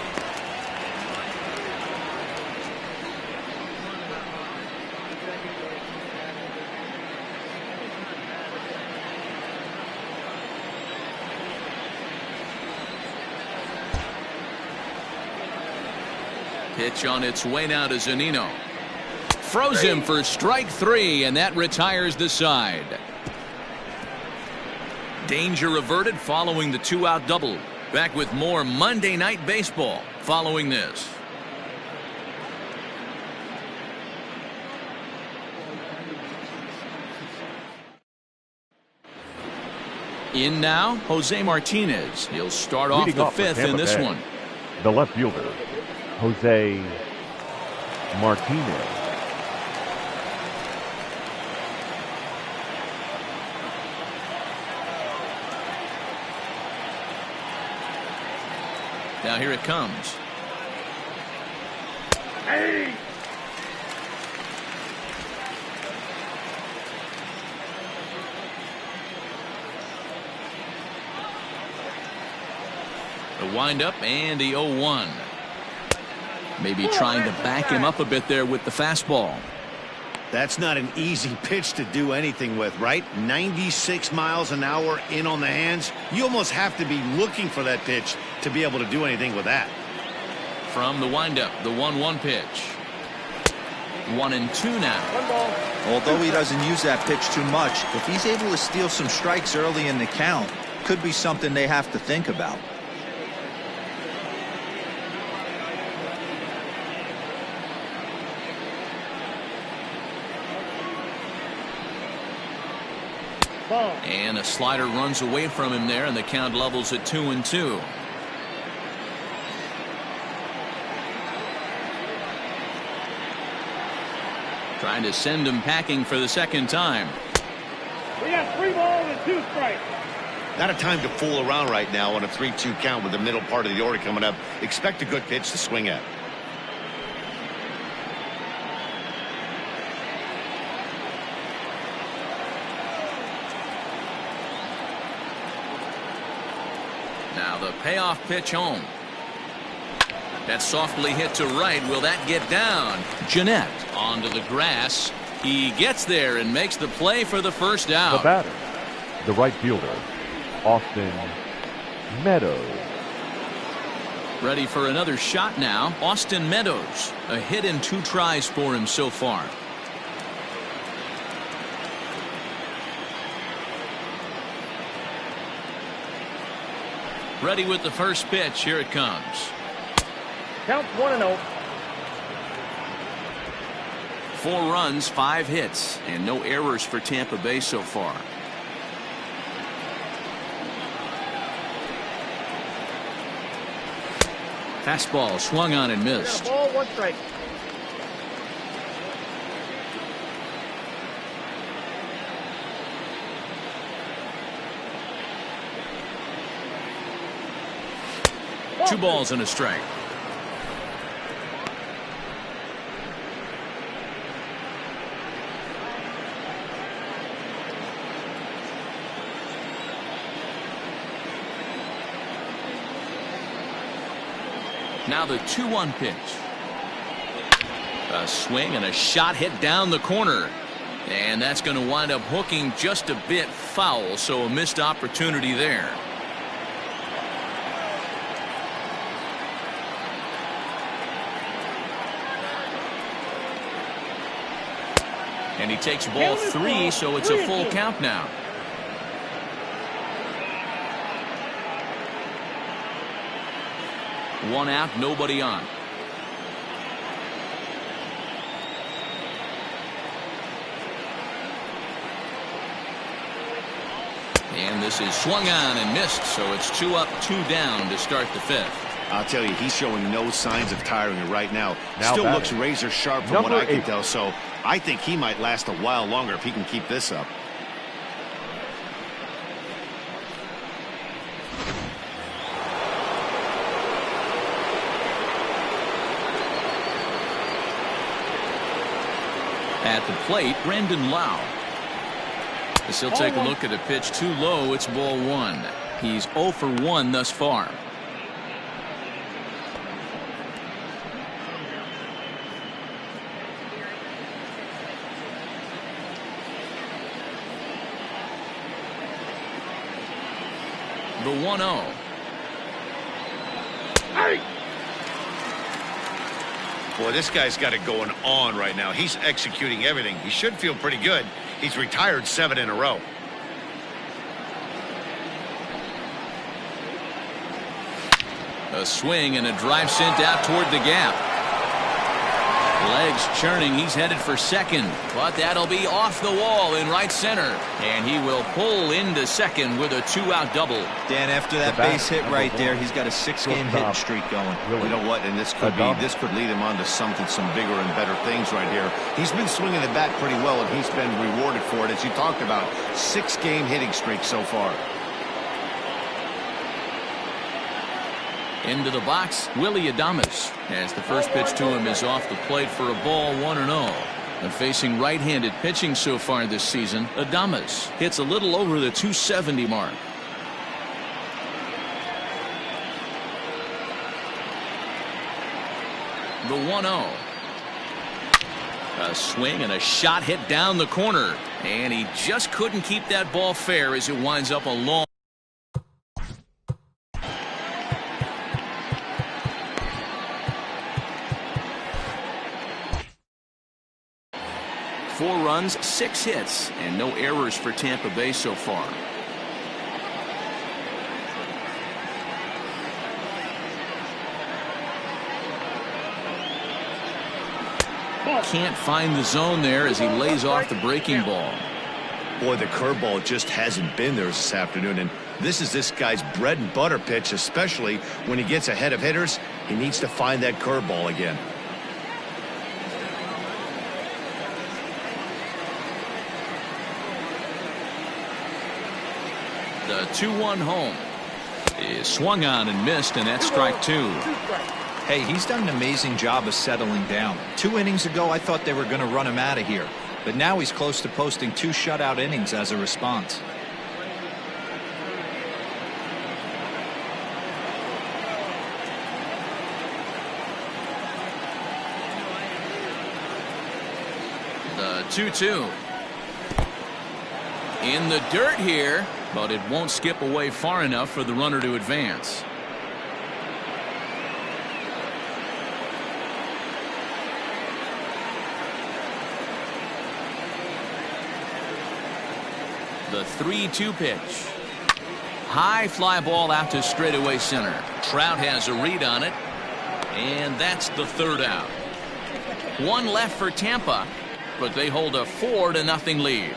A: Pitch on its way now to Zunino. Froze him for strike 3, and that retires the side. Danger averted following the 2-out double. Back with more Monday Night Baseball following this. In now, Jose Martinez. He'll start off the 5th in this one.
C: The left fielder, Jose Martinez.
A: Now here it comes.
E: Hey!
A: The windup and the 0-1. Maybe trying to back him up a bit there with the fastball.
B: That's not an easy pitch to do anything with, right? 96 miles an hour in on the hands. You almost have to be looking for that pitch to be able to do anything with that.
A: From the windup, the 1-1 pitch. 1-2 now.
D: Although he doesn't use that pitch too much, if he's able to steal some strikes early in the count, could be something they have to think about.
A: And a slider runs away from him there, and the count levels at 2-2. Trying to send him packing for the second time.
E: We got 3 balls and 2 strikes.
B: Not a time to fool around right now on a 3-2 count with the middle part of the order coming up. Expect a good pitch to swing at.
A: Now the payoff pitch home. That's softly hit to right. Will that get down? Jeanette onto the grass. He gets there and makes the play for the first out.
C: The batter, the right fielder, Austin Meadows.
A: Ready for another shot now. Austin Meadows. A hit in 2 tries for him so far. Ready with the first pitch. Here it comes.
E: Counts 1-0.
A: 4 runs, 5 hits, and no errors for Tampa Bay so far. Fastball swung on and missed.
E: Ball, 1 strike.
A: Two balls and a strike. Now the 2-1 pitch. A swing and a shot hit down the corner. And that's going to wind up hooking just a bit foul, so a missed opportunity there. And he takes ball 3, so it's a full count now. One out, nobody on. And this is swung on and missed, so it's 2 up, 2 down to start the 5th.
B: I'll tell you, he's showing no signs of tiring right now.
C: Now
B: Still
C: batting.
B: looks razor sharp from what I can tell, so I think he might last a while longer if he can keep this up.
A: At the plate, Brendan Lau. As he'll take a look at a pitch too low, it's ball 1. He's 0 for 1 thus far. The 1-0.
E: Hey!
B: Boy, this guy's got it going on right now. He's executing everything. He should feel pretty good. He's retired 7 in a row.
A: A swing and a drive sent out toward the gap. Legs churning. He's headed for second, but that'll be off the wall in right center. And he will pull into second with a 2-out double.
D: Dan, after that base hit right there, he's got a 6-game hitting streak going.
B: You know what? And this could lead him on to some bigger and better things right here. He's been swinging the bat pretty well, and he's been rewarded for it, as you talked about. 6-game hitting streak so far.
A: Into the box, Willie Adames, as the first pitch to him is off the plate for a ball, 1-0. And facing right-handed pitching so far this season, Adames hits a little over the 270 mark. The 1-0. A swing and a shot hit down the corner, and he just couldn't keep that ball fair as it winds up a long. Four runs, 6 hits, and no errors for Tampa Bay so far. can't find the zone there as he lays off the breaking ball.
B: Boy, the curveball just hasn't been there this afternoon, and this is this guy's bread and butter pitch, especially when he gets ahead of hitters. He needs to find that curveball again.
A: The 2-1 home is swung on and missed, and that's strike 2.
D: Hey, he's done an amazing job of settling down. 2 innings ago, I thought they were going to run him out of here. But now he's close to posting 2 shutout innings as a response.
A: The 2-2. In the dirt here, but it won't skip away far enough for the runner to advance. The 3-2 pitch. High fly ball out to straightaway center. Trout has a read on it, and that's the 3rd out. 1 left for Tampa, but they hold a 4-0 lead.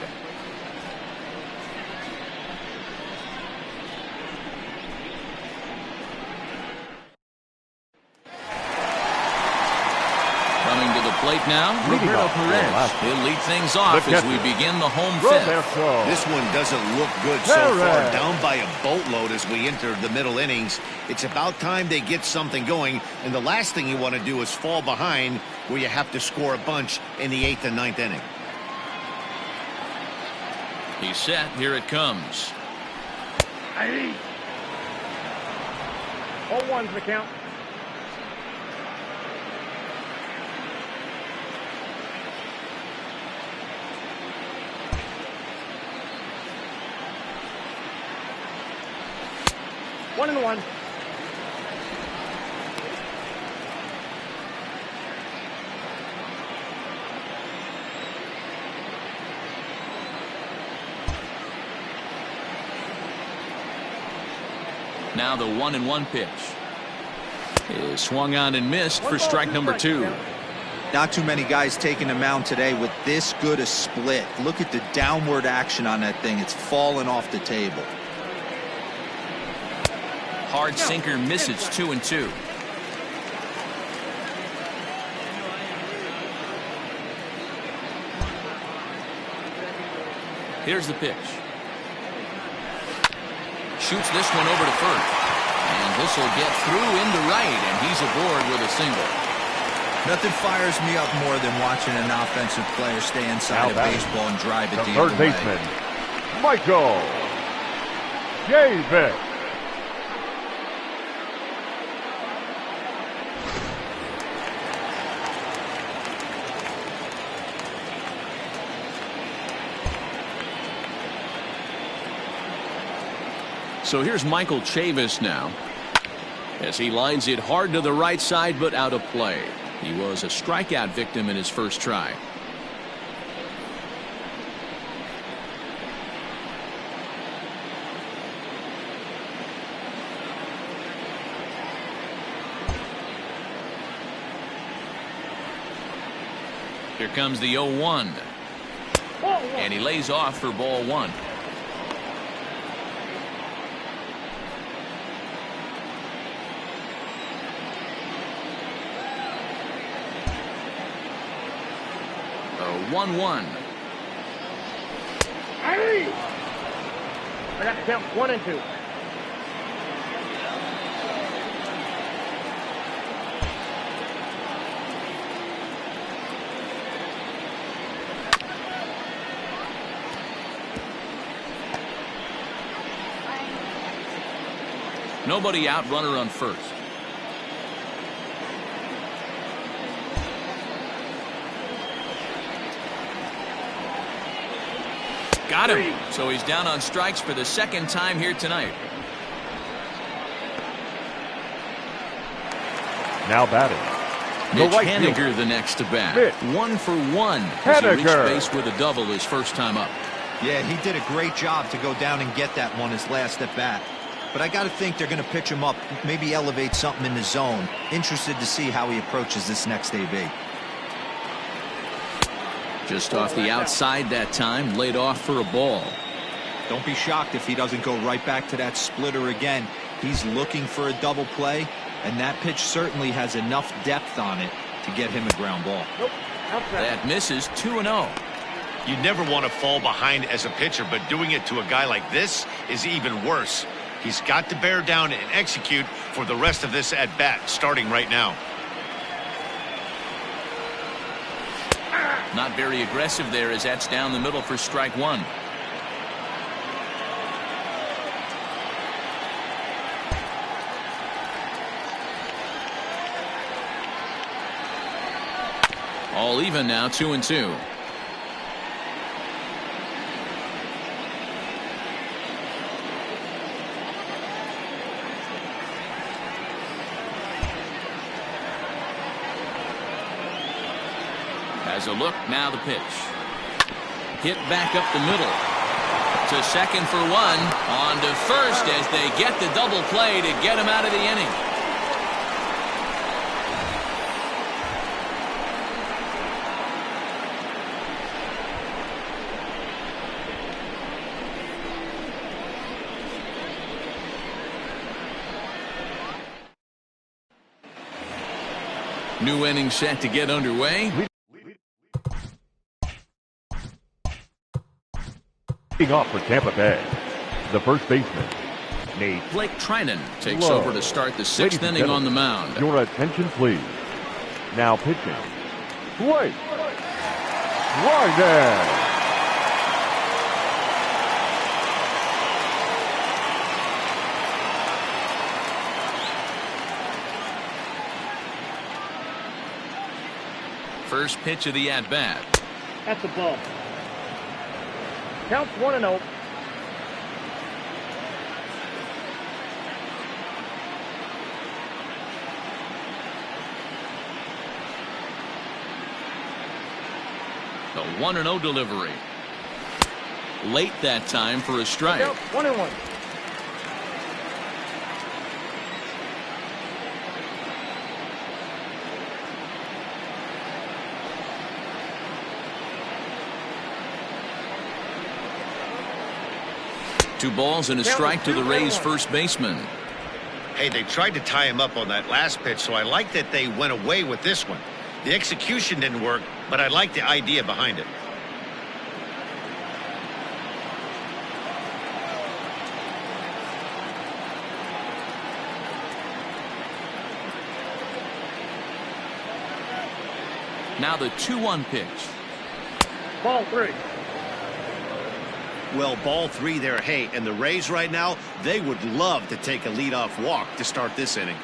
A: Coming to the plate now, Roberto Perez. He'll lead things off as we begin the home 5th.
B: This one doesn't look good so far. Down by a boatload as we enter the middle innings. It's about time they get something going, and the last thing you want to do is fall behind where you have to score a bunch in the 8th and 9th inning.
A: He's set. Here it comes.
E: 0-1's the count. One and one.
A: Now the 1-1 pitch is swung on and missed for strike number 2.
D: Not too many guys taking the mound today with this good a split. Look at the downward action on that thing. It's falling off the table.
A: Hard sinker misses 2-2. Here's the pitch. Shoots this one over to first. And this will get through into right, and he's aboard with a single.
D: Nothing fires me up more than watching an offensive player stay inside of baseball and drive it the other way.
C: Third baseman, Michael Davis.
A: So here's Michael Chavis now, as he lines it hard to the right side, but out of play. He was a strikeout victim in his first try. Here comes the 0-1. And he lays off for ball 1. A 1-1.
E: I got to count 1 and 2.
A: Nobody out, runner on first. Got him. So he's down on strikes for the second time here tonight.
C: Now batting.
A: Mitch Haniger the next to bat. 1 for 1 as he reached base with a double his first time up.
D: Yeah, he did a great job to go down and get that one his last at bat. But I got to think they're going to pitch him up, maybe elevate something in the zone. Interested to see how he approaches this next AB.
A: Just off the outside that time, laid off for a ball.
D: Don't be shocked if he doesn't go right back to that splitter again. He's looking for a double play, and that pitch certainly has enough depth on it to get him a ground ball.
A: That misses 2-0.
B: You never want to fall behind as a pitcher, but doing it to a guy like this is even worse. He's got to bear down and execute for the rest of this at-bat, starting right now.
A: Not very aggressive there as that's down the middle for strike one. All even now, 2-2. Has a look, now the pitch. Hit back up the middle. To second for one. On to first as they get the double play to get him out of the inning. New inning set to get underway.
C: Leading off for Tampa Bay, the first baseman, Nate.
A: Blake Trinan takes over to start the sixth inning on the mound.
C: Your attention, please. Now pitching, Blake Trinan.
A: First pitch of the at-bat.
E: That's the ball. Counts 1-0.
A: The 1-0 delivery. Late that time for a strike.
E: 1-1.
A: Two balls and a strike to the Rays first baseman.
B: Hey, they tried to tie him up on that last pitch, so I like that they went away with this one. The execution didn't work, but I like the idea behind it.
A: Now the 2-1 pitch.
E: Ball 3.
B: Well, ball 3 there. Hey, and the Rays right now, they would love to take a leadoff walk to start this inning.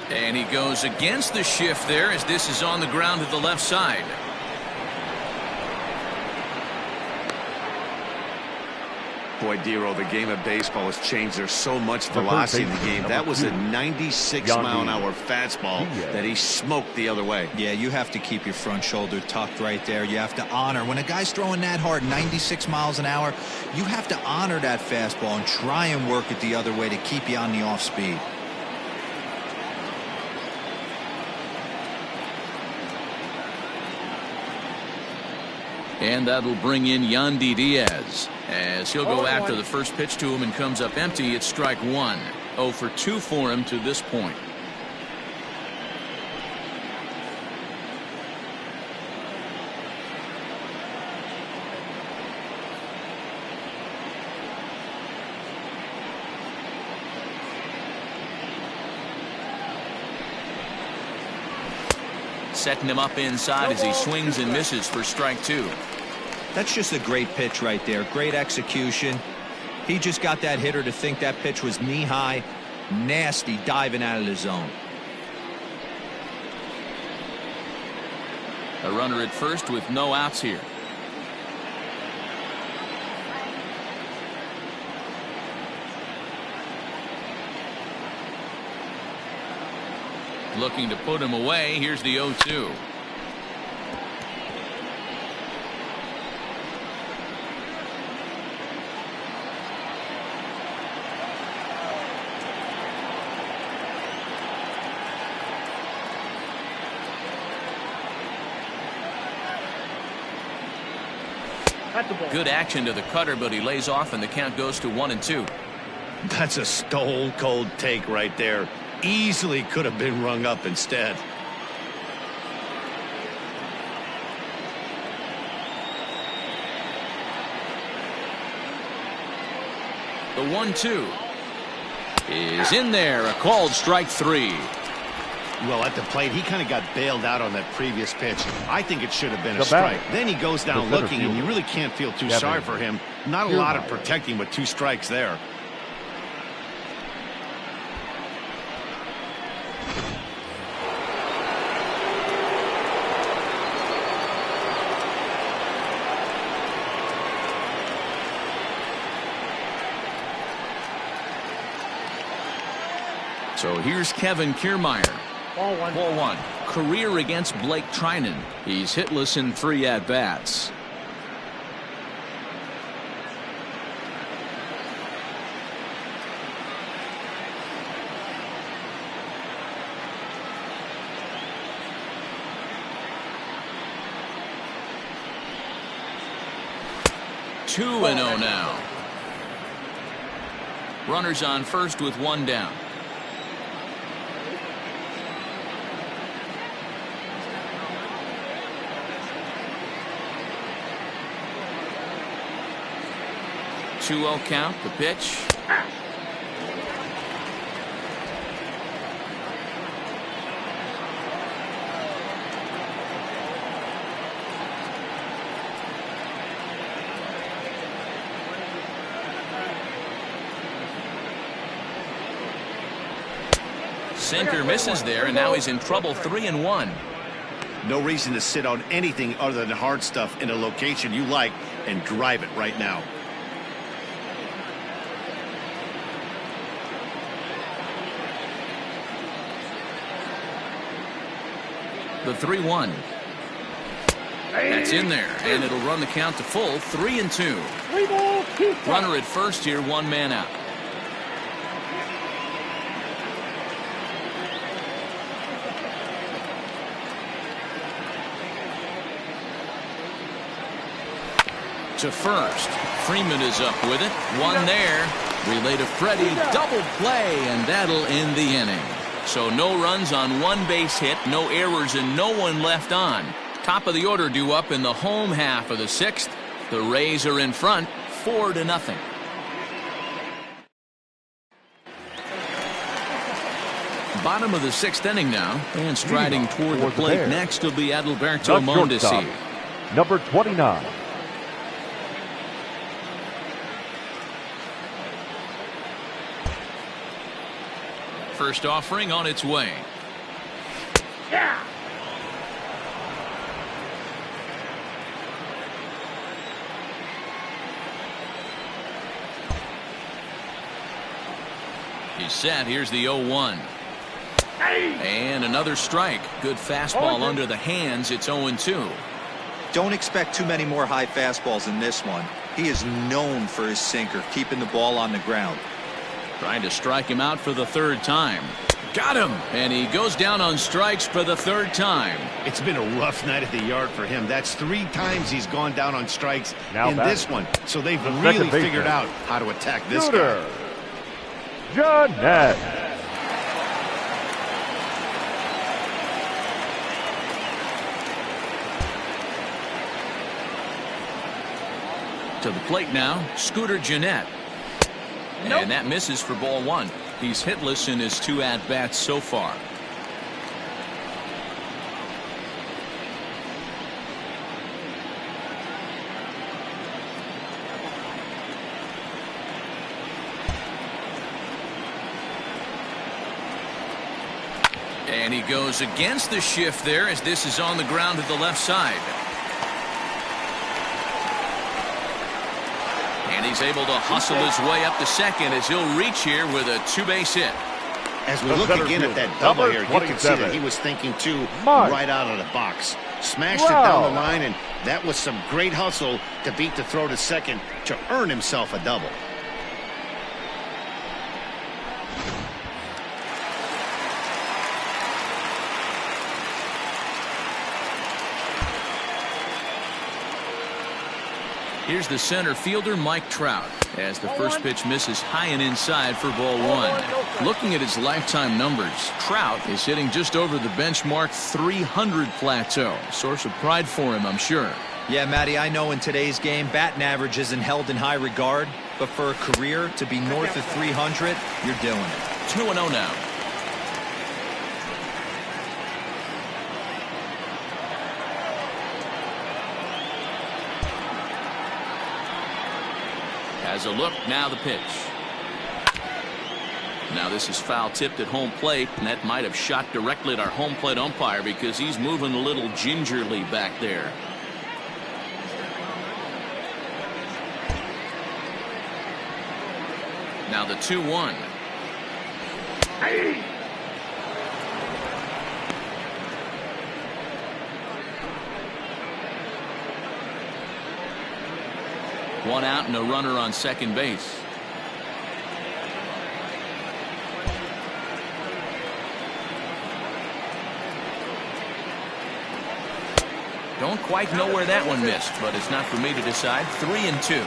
A: And he goes against the shift there as this is on the ground to the left side.
B: Boy, Dero, the game of baseball has changed. There's so much velocity in the game. That was a 96-mile-an-hour fastball that he smoked the other way.
D: Yeah, you have to keep your front shoulder tucked right there. You have to honor. When a guy's throwing that hard, 96 miles an hour, you have to honor that fastball and try and work it the other way to keep you on the off speed.
A: And that'll bring in Yandy Diaz as he'll go after the first pitch to him and comes up empty. It's strike one. 0 for 2 for him to this point. Setting him up inside as he swings and misses for strike 2.
D: That's just a great pitch right there. Great execution. He just got that hitter to think that pitch was knee-high. Nasty diving out of the zone.
A: A runner at first with no outs here. Looking to put him away. Here's the 0-2.
E: At the ball.
A: Good action to the cutter, but he lays off, and the count goes to 1-2.
B: That's a stone-cold take right there. Easily could have been rung up instead.
A: The 1-2 is in there. A called strike 3.
B: Well, at the plate, he kind of got bailed out on that previous pitch. I think it should have been a strike. Then he goes down looking, and you really can't feel too sorry for him. Not a lot of protecting with 2 strikes there.
A: So here's Kevin Kiermaier.
E: Ball 1.
A: Ball 1. Career against Blake Trinan. He's hitless in 3 at-bats. Two and 0 now. Runners on first with 1 down. Two-0 count. The pitch. Sinker misses there, and now he's in trouble. 3-1.
B: No reason to sit on anything other than hard stuff in a location you like and drive it right now.
A: The 3-1. That's in there, and it'll run the count to full. 3-2.
E: 3 balls, 2 strikes.
A: Runner at first here, 1 man out. To first. Freeman is up with it. 1 there. Relay to Freddie. Double play, and that'll end the inning. So no runs on 1 base hit, no errors, and no one left on. Top of the order due up in the home half of the 6th. The Rays are in front, 4-0. Bottom of the 6th inning now, and striding toward the plate next will be Adalberto Mondesi.
C: Number 29.
A: First offering on its way.
E: Yeah.
A: He's set. Here's the 0-1. And another strike. Good fastball under the hands. It's 0-2.
D: Don't expect too many more high fastballs in this one. He is known for his sinker, keeping the ball on the ground.
A: Trying to strike him out for the 3rd time. Got him! And he goes down on strikes for the 3rd time.
B: It's been a rough night at the yard for him. That's 3 times he's gone down on strikes in this one. So they've really figured out how to attack this guy.
C: Jeanette.
A: To the plate now, Scooter Jeanette. And that misses for ball 1. He's hitless in his 2 at-bats so far. And he goes against the shift there as this is on the ground to the left side. And he's able to hustle his way up to second as he'll reach here with a 2-base hit.
B: As we look again at that double here, you can see that he was thinking too right out of the box. Smashed it down the line, and that was some great hustle to beat the throw to second to earn himself a double.
A: Here's the center fielder, Mike Trout, as the first pitch misses high and inside for ball one. Looking at his lifetime numbers, Trout is hitting just over the benchmark 300 plateau. Source of pride for him, I'm sure.
D: Yeah, Matty, I know in today's game, batting average isn't held in high regard, but for a career to be north of 300, you're doing it.
A: 2-0 now. Has a look, now the pitch. Now this is foul tipped at home plate, and that might have shot directly at our home plate umpire because he's moving a little gingerly back there. Now the 2-1. One out and a runner on second base. Don't quite know where that one missed, but it's not for me to decide. 3-2.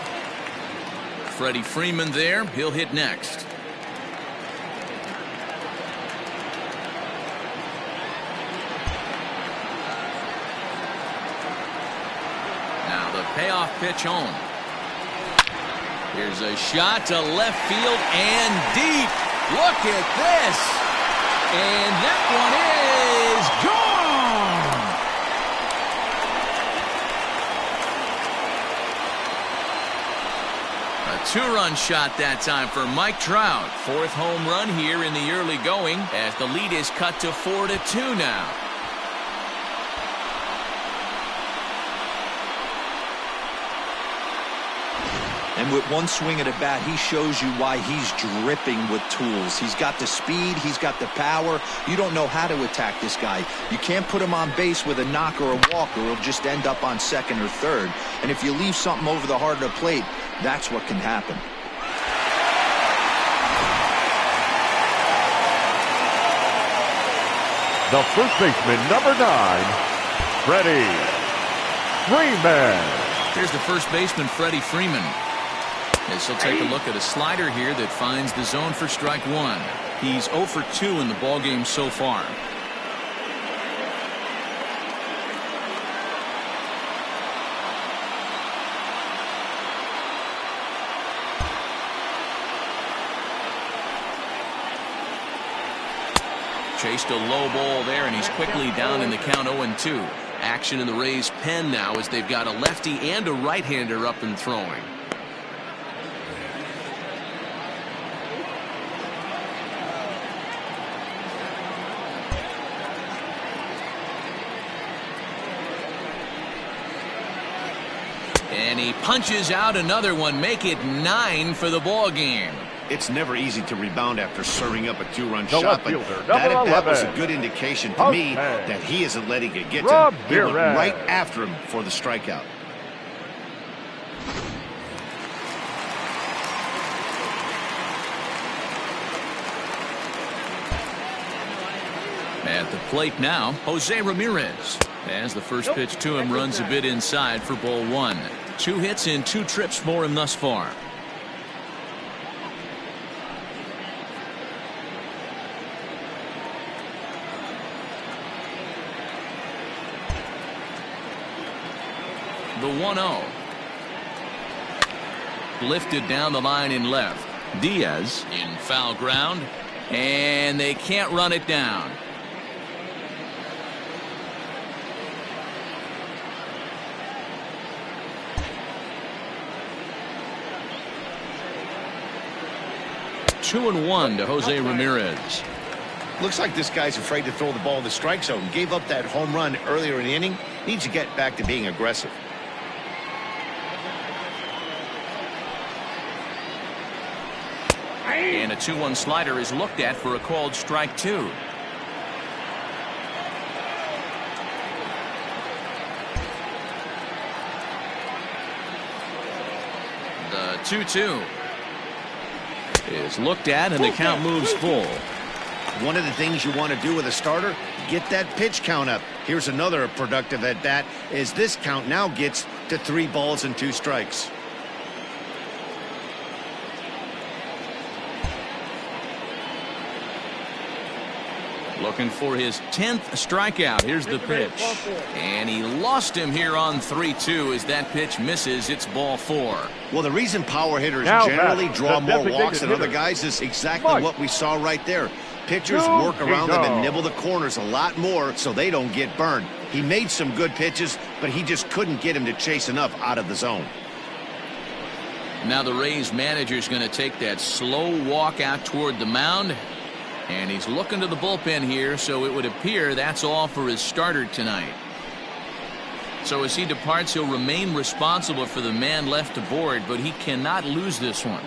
A: Freddie Freeman there. He'll hit next. Now the payoff pitch home. Here's a shot to left field and deep. Look at this. And that one is gone. A two-run shot that time for Mike Trout. Fourth home run here in the early going as the lead is cut to 4-2 now.
D: And with one swing at a bat, he shows you why he's dripping with tools. He's got the speed. He's got the power. You don't know how to attack this guy. You can't put him on base with a knock or a walk, or he'll just end up on second or third. And if you leave something over the heart of the plate, that's what can happen.
C: The first baseman, number 9, Freddie Freeman.
A: Here's the first baseman, Freddie Freeman. As he'll take a look at a slider here that finds the zone for strike one. He's 0 for 2 in the ballgame so far. Chased a low ball there, and he's quickly down in the count 0-2. Action in the Rays' pen now as they've got a lefty and a right-hander up and throwing. And he punches out another one, make it 9 for the ball game.
B: It's never easy to rebound after serving up a two-run shot, but
C: fielder,
B: that was a good indication to me that he isn't letting it get to him. He went right after him for the strikeout.
A: At the plate now, Jose Ramirez. As the first pitch to him runs a bit inside for ball one. 2 hits in 2 trips for him thus far. The 1-0. Lifted down the line in left. Diaz in foul ground, and they can't run it down. Two and 1 to Jose Ramirez.
B: Looks like this guy's afraid to throw the ball in the strike zone. Gave up that home run earlier in the inning. Needs to get back to being aggressive.
A: And a 2-1 slider is looked at for a called strike 2. The 2-2 is looked at, and the count moves full.
B: One of the things you want to do with a starter, get that pitch count up. Here's another productive at bat as this count now gets to 3 balls and 2 strikes.
A: Looking for his 10th strikeout. Here's the pitch. And he lost him here on 3-2 as that pitch misses. It's ball 4.
B: Well, the reason power hitters
C: Now
B: generally
C: that's
B: draw
C: the
B: more
C: designated
B: walks than other
C: hitter.
B: guys is exactly what we saw right there. Pitchers
C: Here
B: work
C: we
B: around them
C: go.
B: and nibble the corners a lot more so they don't get burned. He made some good pitches, but he just couldn't get him to chase enough out of the zone.
A: Now the Rays manager's going to take that slow walk out toward the mound. And he's looking to the bullpen here, so it would appear that's all for his starter tonight. So as he departs, he'll remain responsible for the man left to board, but he cannot lose this one.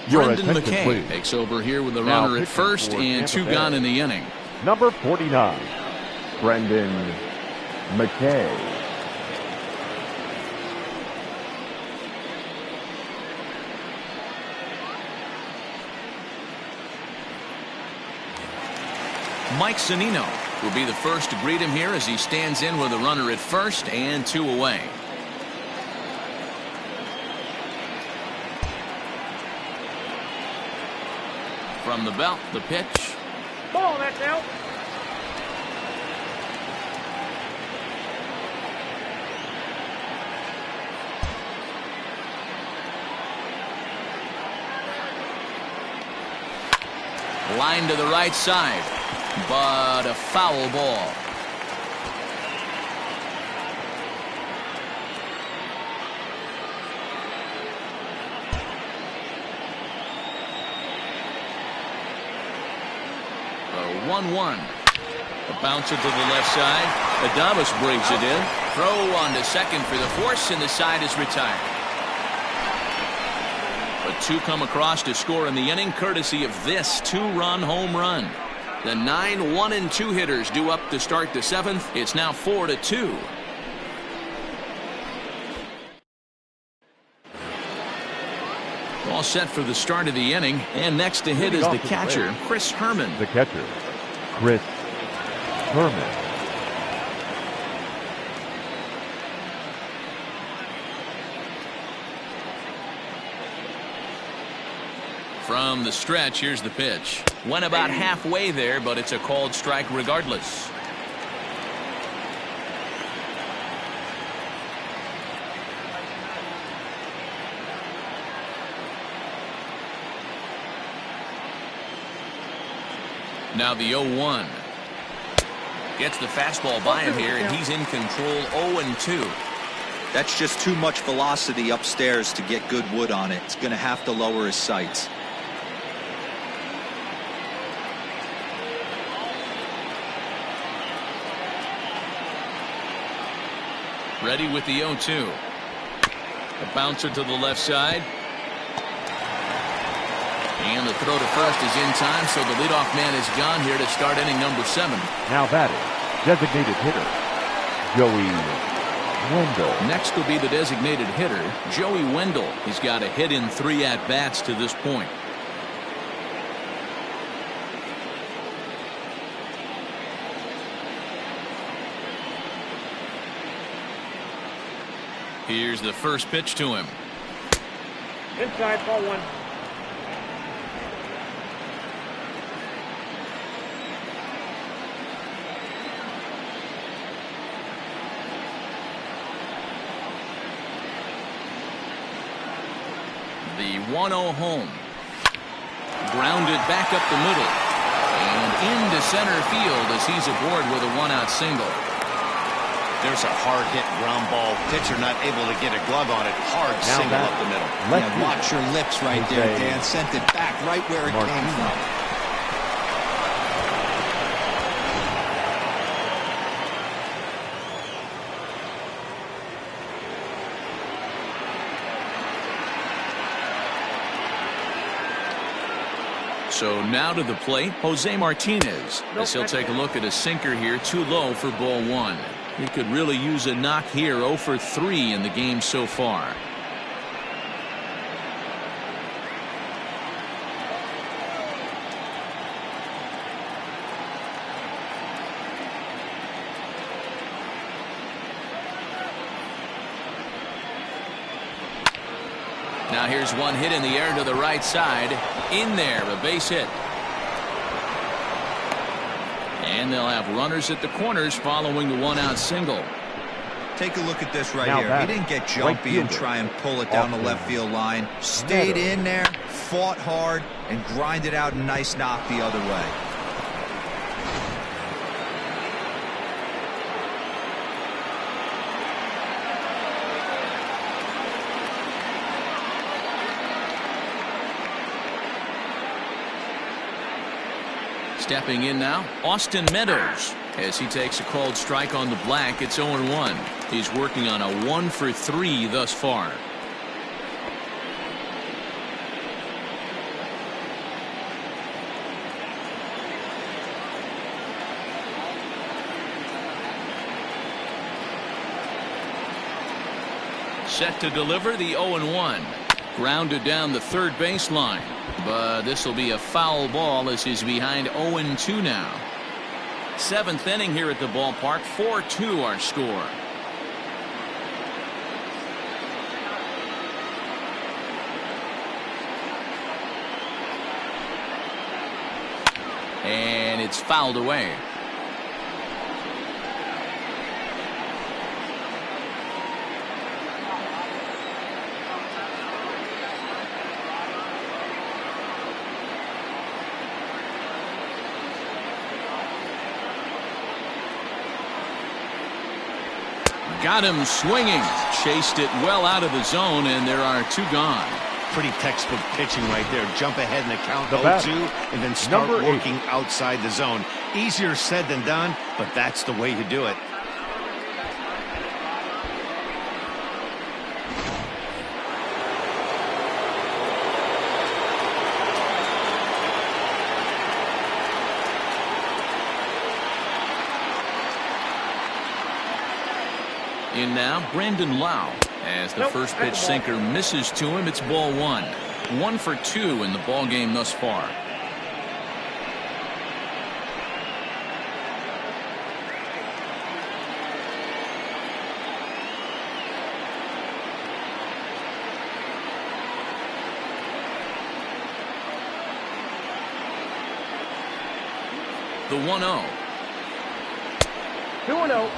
C: Your
A: Brendan
C: attention,
A: McKay
C: please.
A: takes over here with a
C: Now
A: runner at
C: pitching
A: first
C: for
A: and
C: Tampa
A: 2
C: Bay.
A: gone in the inning.
C: Number 49, Brendan McKay.
A: Mike Zunino will be the first to greet him here as he stands in with a runner at first and 2 away. From the belt, the pitch.
E: Ball, that's out.
A: Line to the right side, but a foul ball. A 1-1. A bouncer to the left side. Adames brings it in. Throw on to second for the force, and the side is retired. But 2 come across to score in the inning, courtesy of this 2-run home run. The 9 1-2 hitters due up to start the 7th. It's now 4-2. All set for the start of the inning, and next to hit is the catcher, Chris Herman.
C: The catcher, Chris Herman.
A: From the stretch, here's the pitch. Went about halfway there, but it's a called strike regardless. Now the 0-1. Gets the fastball by him here, and he's in control. 0-2.
D: That's just too much velocity upstairs to get good wood on it. It's going to have to lower his sights.
A: Ready with the 0-2. A bouncer to the left side. And the throw to first is in time, so the leadoff man is gone here to start inning number 7.
C: Now that is designated hitter, Joey Wendell.
A: Next will be the designated hitter, Joey Wendell. He's got a hit in 3 at-bats to this point. Here's the first pitch to him.
E: Inside, ball 1.
A: The 1-0 home. Grounded back up the middle. And into center field as he's aboard with a 1-out single.
B: There's a hard hit ground ball. Pitcher not able to get a glove on it. Hard
C: Now
B: single
C: that
B: up the middle.
D: Yeah, watch your lips right there,
C: Jose
D: Dan. Sent it back right where it came from.
A: So now to the plate, Jose Martinez. As he'll take a look at a sinker here, too low for ball 1. He could really use a knock here. 0 for 3 in the game so far. Now here's one hit in the air to the right side. In there, a base hit. And they'll have runners at the corners following the one-out single.
D: Take a look at this right here. He didn't get jumpy and try and pull it down the left field line. Stayed in there, fought hard, and grinded out a nice knock the other way.
A: Stepping in now, Austin Meadows. As he takes a called strike on the black, it's 0-1. He's working on a 1-for-3 thus far. Set to deliver the 0-1. Grounded down the third baseline. But this will be a foul ball as he's behind 0-2 now. Seventh inning here at the ballpark. 4-2 our score. And it's fouled away. Got him swinging. Chased it well out of the zone, and there are two gone.
B: Pretty textbook pitching right there. Jump ahead in the count 0-2 and then start working outside the zone. Easier said than done, but that's the way to do it.
A: In now, Brandon Lau. As the first pitch sinker misses to him, it's ball one. 1-for-2 in the ball game thus far. The 1-0.
E: 2-0.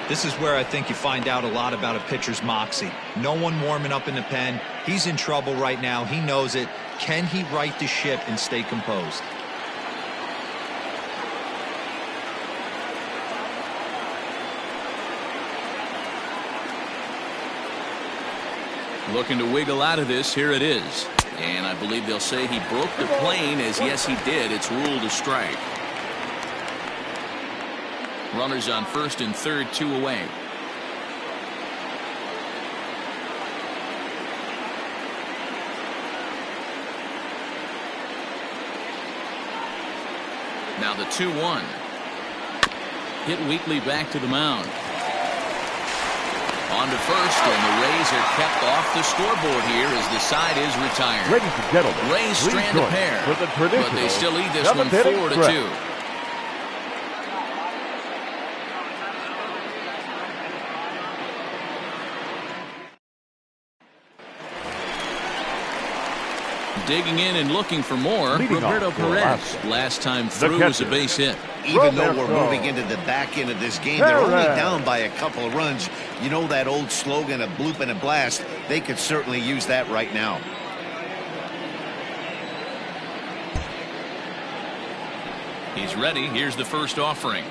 D: This is where I think you find out a lot about a pitcher's moxie. No one warming up in the pen. He's in trouble right now. He knows it. Can he right the ship and stay composed?
A: Looking to wiggle out of this. Here it is. And I believe they'll say he broke the plane, as yes he did. It's ruled a strike. Runners on first and third, 2 away. Now the 2-1. Hit weakly back to the mound. On to first, and the Rays are kept off the scoreboard here as the side is retired.
C: Ladies and gentlemen,
A: Rays strand a pair, but they still lead this one 4-2. Digging in and looking for more, Roberto Perez. Last time through was a base hit.
B: Even though we're moving into the back end of this game, they're only down by a couple of runs. You know that old slogan, a bloop and a blast. They could certainly use that right now.
A: He's ready. Here's the first offering.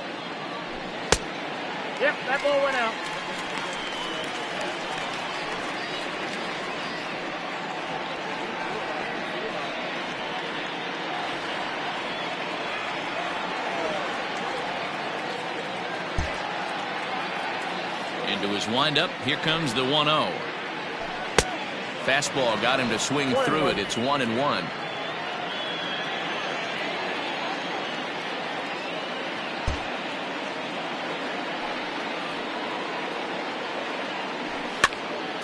E: Yep, that ball went out.
A: Into his windup. Here comes the 1-0. Fastball got him to swing through it. It's 1-1.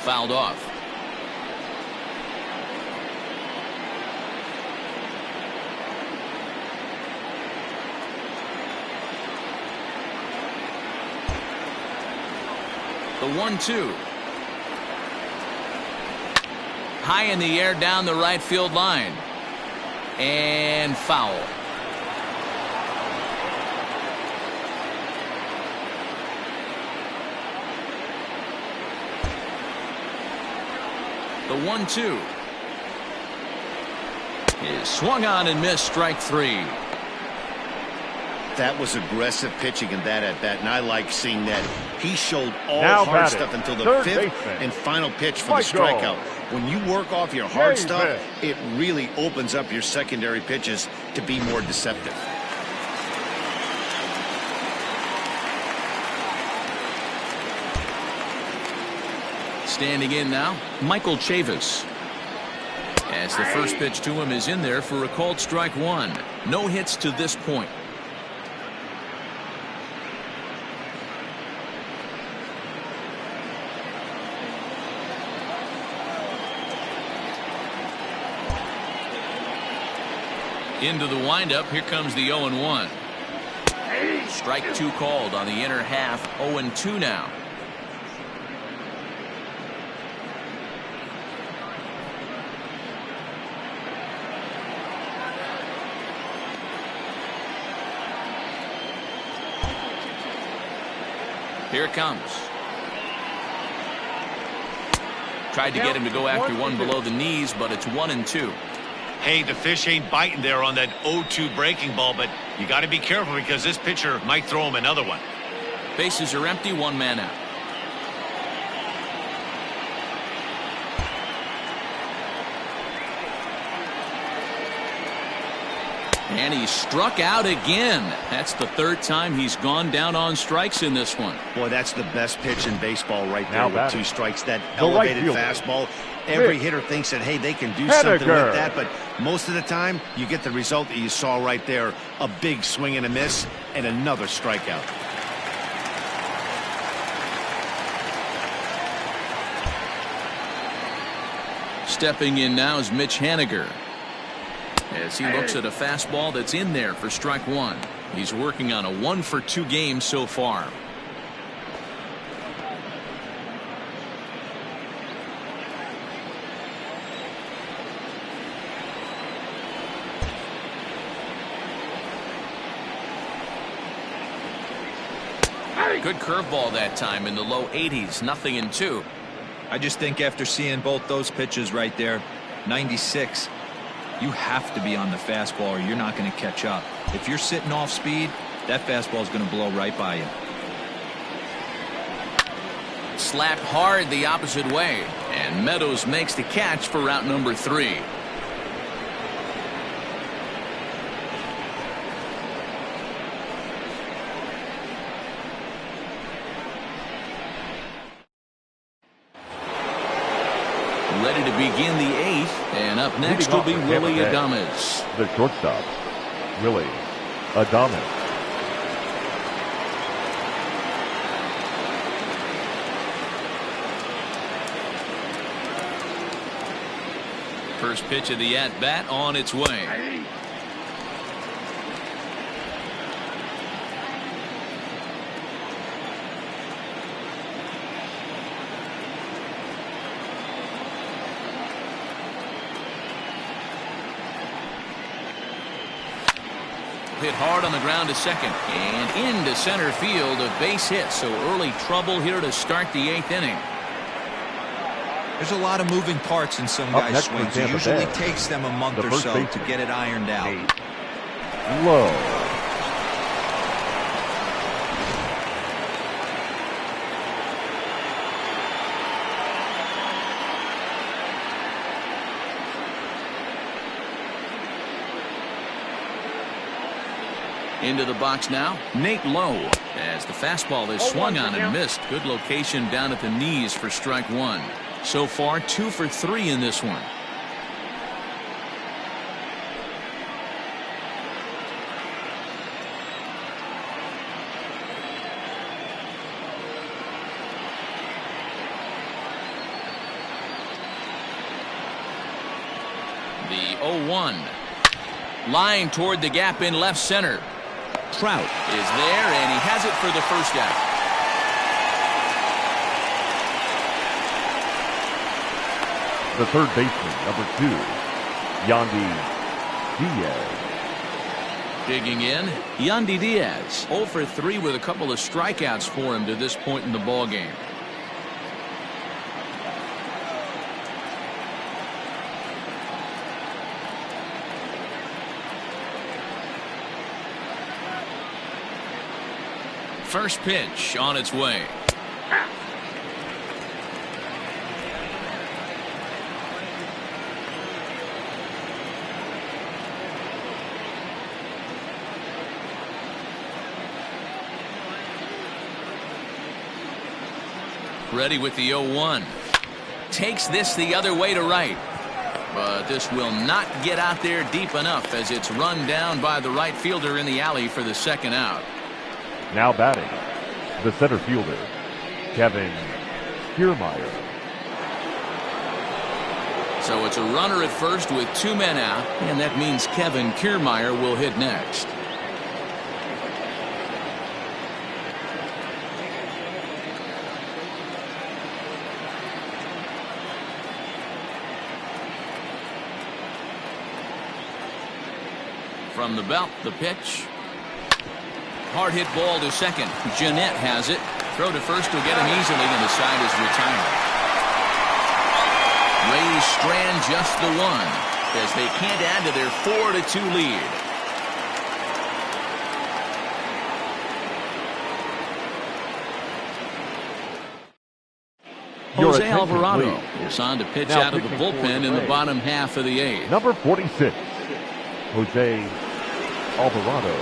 A: Fouled off. The 1-2. High in the air down the right field line. And foul. The 1-2 is swung on and missed. Strike 3.
B: That was aggressive pitching in that at bat, and I like seeing that. He showed all
C: Now
B: hard
C: batting,
B: stuff until the
C: third
B: fifth
C: baseman,
B: and final pitch for
C: Michael.
B: the strikeout. When you work off your hard stuff,
C: Davis.
B: it really opens up your secondary pitches to be more deceptive.
A: Standing in now, Michael Chavis. As the first pitch to him is in there for a called strike 1. No hits to this point. Into the windup, here comes the 0-1. Strike 2 called on the inner half. 0-2 now. Here it comes. Tried to get him to go after one below the knees, but it's 1-2.
B: Hey, the fish ain't biting there on that 0-2 breaking ball, but you got to be careful because this pitcher might throw him another one.
A: Bases are empty, 1 man out. And he struck out again. That's the 3rd time he's gone down on strikes in this one.
B: Boy, that's the best pitch in baseball right there
C: Now
B: with
C: batting,
B: 2 strikes. That
C: the right
B: elevated
C: fielder,
B: fastball. Every
C: Mitch
B: hitter thinks that, hey, they can do something
C: Henniger.
B: with that, but most of the time, you get the result that you saw right there. A big swing and a miss, and another strikeout.
A: Stepping in now is Mitch Henniger. As he looks at a fastball that's in there for strike 1. He's working on a 1-for-2 game so far. Good curveball that time in the low 80s. 0-2.
D: I just think after seeing both those pitches right there, 96, you have to be on the fastball or you're not going to catch up. If you're sitting off speed, that fastball is going to blow right by you.
A: Slapped hard the opposite way, and Meadows makes the catch for route number 3. Ready to begin the 8th, and up next will be Willie Adames.
C: The shortstop, Willie Adames.
A: First pitch of the at-bat on its way. Hit hard on the ground to second and into center field. A base hit, so early trouble here to start the 8th inning.
D: There's a lot of moving parts in some guys' swings. It usually takes them a month or so to get it ironed out.
C: Low.
A: Into the box now, Nate Lowe, as the fastball is swung on and missed. Good location down at the knees for strike 1. So far, 2 for 3 in this one. The 0-1. Line toward the gap in left center. Trout is there, and he has it for the first out.
C: the third baseman, number 2, Yandy Diaz.
A: Digging in, Yandy Diaz, 0 for 3 with a couple of strikeouts for him to this point in the ballgame. First pitch on its way. Ready with the 0-1. Takes this the other way to right. But this will not get out there deep enough as it's run down by the right fielder in the alley for the second out.
C: Now batting, the center fielder, Kevin Kiermaier.
A: So it's a runner at first with 2 men out, and that means Kevin Kiermaier will hit next. From the belt, the pitch. Hard hit ball to second. Jeanette has it. Throw to first will get him easily, and the side is retired. Rays strand just the one as they can't add to their 4-2 lead. Jose Alvarado is on to pitch out of the bullpen in the bottom half of the 8th.
C: Number 46, Jose Alvarado.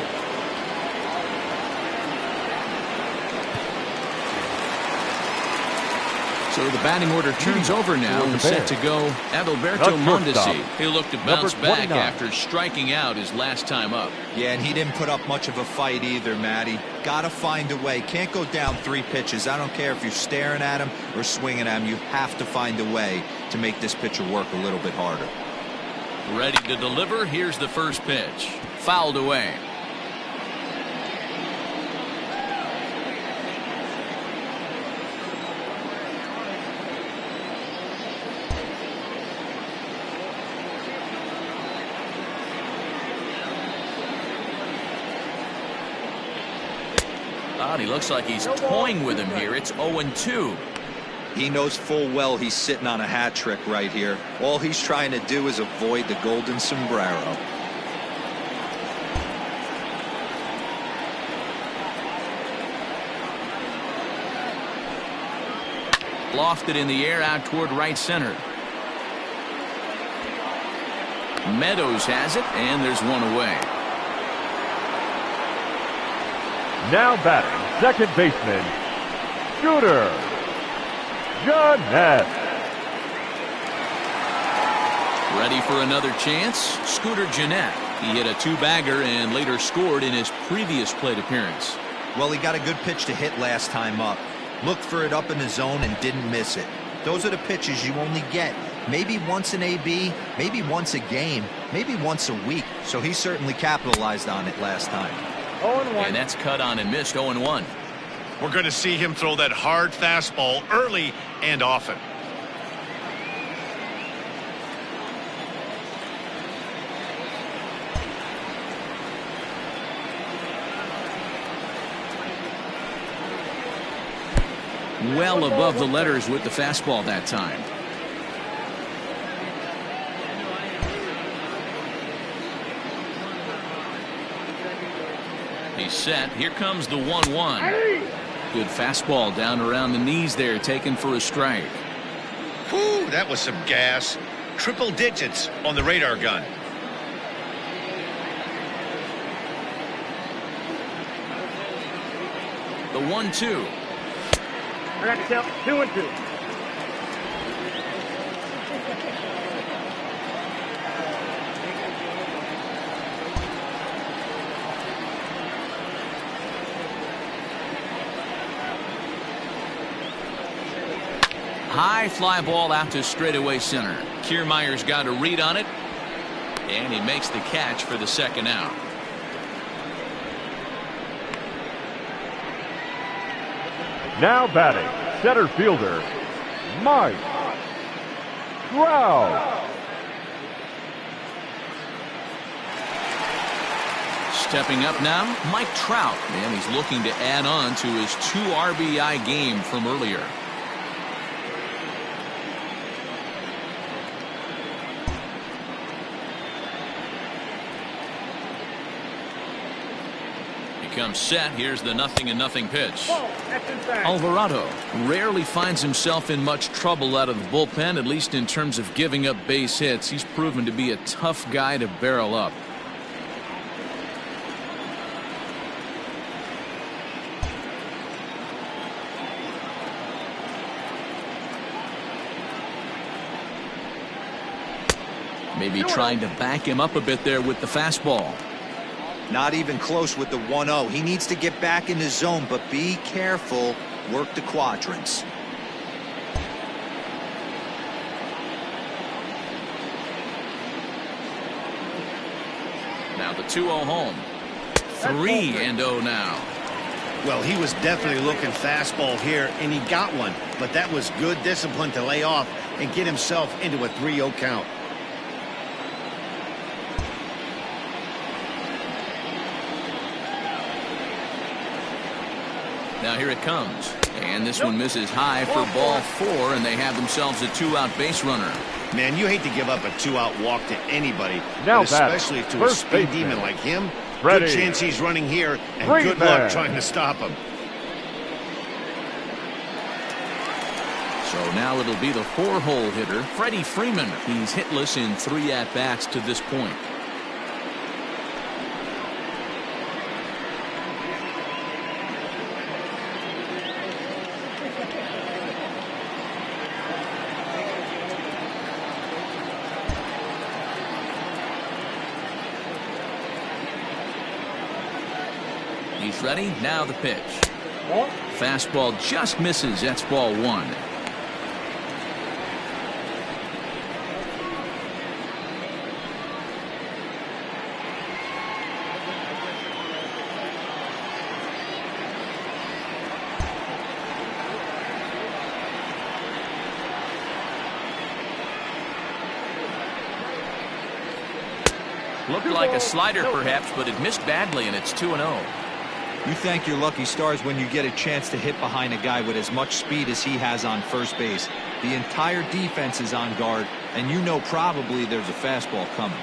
A: So the batting order turns over now and set to go Adalberto Mondesi. He looked to bounce back after striking out his last time up.
D: Yeah, and he didn't put up much of a fight either, Matty. Got to find a way. Can't go down 3 pitches. I don't care if you're staring at him or swinging at him. You have to find a way to make this pitcher work a little bit harder.
A: Ready to deliver. Here's the first pitch. Fouled away. He looks like he's toying with him here. It's 0-2.
D: He knows full well he's sitting on a hat trick right here. All he's trying to do is avoid the golden sombrero.
A: Lofted in the air out toward right center. Meadows has it, and there's one away.
C: Now batting, second baseman, Scooter Jeanette.
A: Ready for another chance? Scooter Jeanette. He hit a 2-bagger and later scored in his previous plate appearance.
D: Well, he got a good pitch to hit last time up. Looked for it up in the zone and didn't miss it. Those are the pitches you only get maybe once in AB, maybe once a game, maybe once a week. So he certainly capitalized on it last time.
E: 0-1.
A: And that's cut on and missed. 0-1.
B: We're going to see him throw that hard fastball early and often.
A: Well above the letters with the fastball that time. He's set. Here comes the 1-1. Good fastball down around the knees there, taken for a strike.
B: Whew, that was some gas. Triple digits on the radar gun.
A: The 1-2.
E: I got yourself 2-2.
A: High fly ball out to straightaway center. Kiermaier's got a read on it, and he makes the catch for the second out.
C: Now batting, center fielder, Mike Trout.
A: Stepping up now, Mike Trout. And he's looking to add on to his 2 RBI game from earlier. Comes set. Here's the 0-0 pitch. Alvarado rarely finds himself in much trouble out of the bullpen, at least in terms of giving up base hits. He's proven to be a tough guy to barrel up. Maybe trying to back him up a bit there with the fastball.
D: Not even close with the 1-0. He needs to get back in the zone, but be careful. Work the quadrants.
A: Now the 2-0 home. 3-0 now.
B: Well, he was definitely looking fastball here, and he got one. But that was good discipline to lay off and get himself into a 3-0 count.
A: Now here it comes. And this one misses high for ball 4, and they have themselves a 2-out base runner.
B: Man, you hate to give up a 2-out walk to anybody,
C: Now
B: but especially to a speed demon like him. Good chance he's running here, and good luck trying to stop him.
A: So now it'll be the 4-hole hitter, Freddie Freeman. He's hitless in 3 at-bats to this point. He's ready. Now the pitch. Fastball just misses. That's ball 1. Looked like a slider perhaps, but it missed badly, and it's 2-0.
D: You thank your lucky stars when you get a chance to hit behind a guy with as much speed as he has on first base. The entire defense is on guard, and you know probably there's a fastball coming.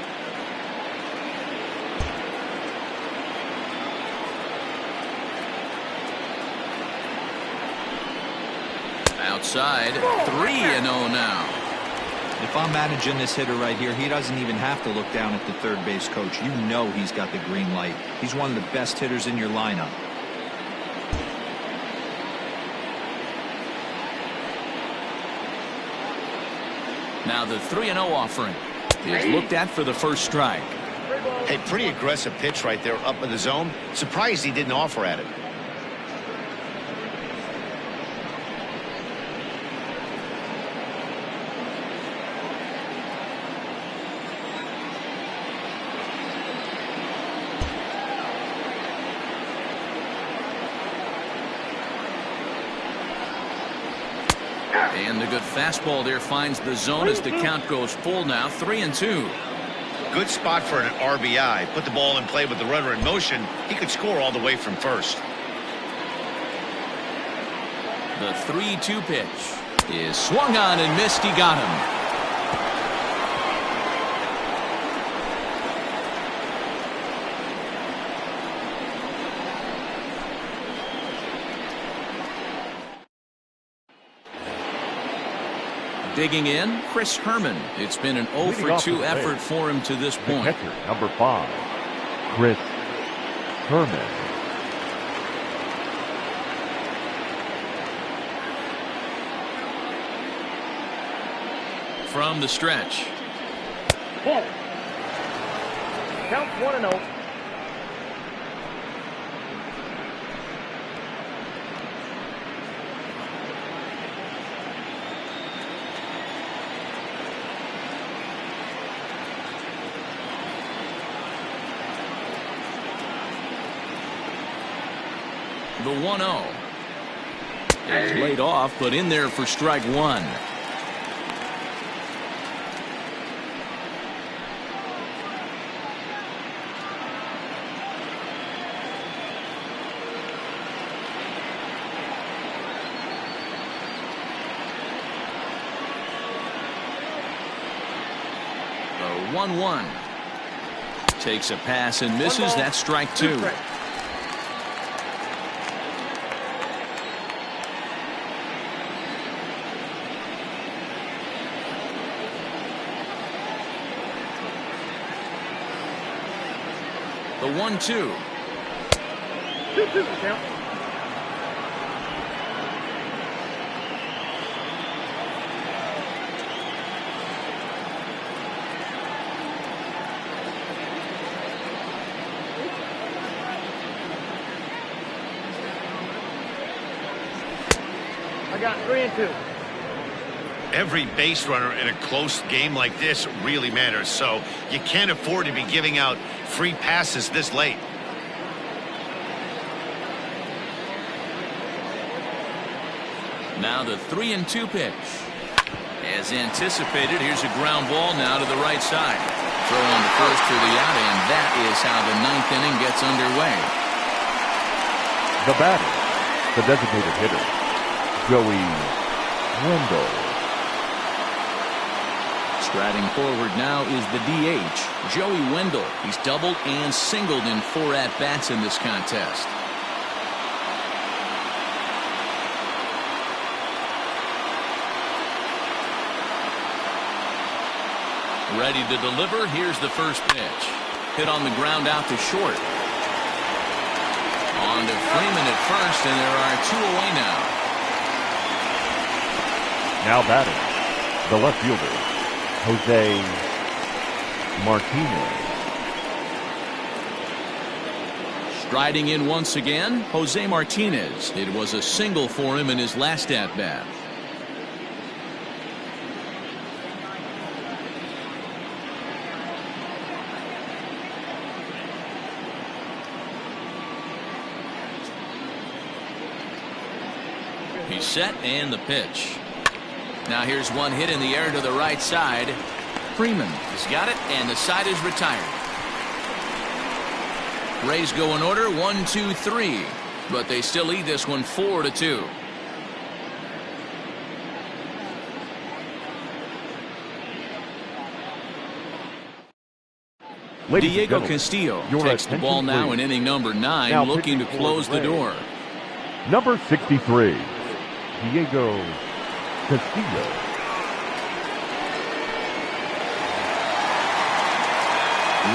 A: Outside, 3-0 now.
D: If I'm managing this hitter right here, he doesn't even have to look down at the third base coach. You know he's got the green light. He's one of the best hitters in your lineup.
A: Now the 3-0 offering is looked at for the first strike.
B: Hey, pretty aggressive pitch right there up in the zone. Surprised he didn't offer at it.
A: And the good fastball there finds the zone as the count goes full now. 3-2.
B: Good spot for an RBI. Put the ball in play with the runner in motion. He could score all the way from first.
A: The 3-2 pitch is swung on and missed. He got him. Digging in, Chris Herman. It's been an 0-for-2 effort for him to this point.
C: Catcher, number 5, Chris Herman.
A: From the stretch.
E: Ball. Count 1-0.
A: The 1-0 is laid off, but in there for strike 1. 1-1. Takes a pass and misses. That's strike two. The 1-2.
E: 2-2 count. I got 3-2.
B: Every base runner in a close game like this really matters, so you can't afford to be giving out free passes this late.
A: Now the 3-2 pitch. As anticipated, here's a ground ball now to the right side. Throw on the first for the out, and that is how the 9th inning gets underway.
C: The batter, the designated hitter, Joey Wendell.
A: Striding forward now is the DH, Joey Wendell. He's doubled and singled in 4 at-bats in this contest. Ready to deliver. Here's the first pitch. Hit on the ground out to short. On to Freeman at first, and there are 2 away now.
C: Now batting, the left fielder, Jose Martinez.
A: Striding in once again, Jose Martinez. It was a single for him in his last at-bat. He's set, and the pitch. Now here's one hit in the air to the right side. Freeman has got it, and the side is retired. Rays go in order 1-2-3, but they still lead this one 4-2. Diego Castillo takes the ball now in inning number 9, looking to close the door.
C: Number 63, Diego Castillo.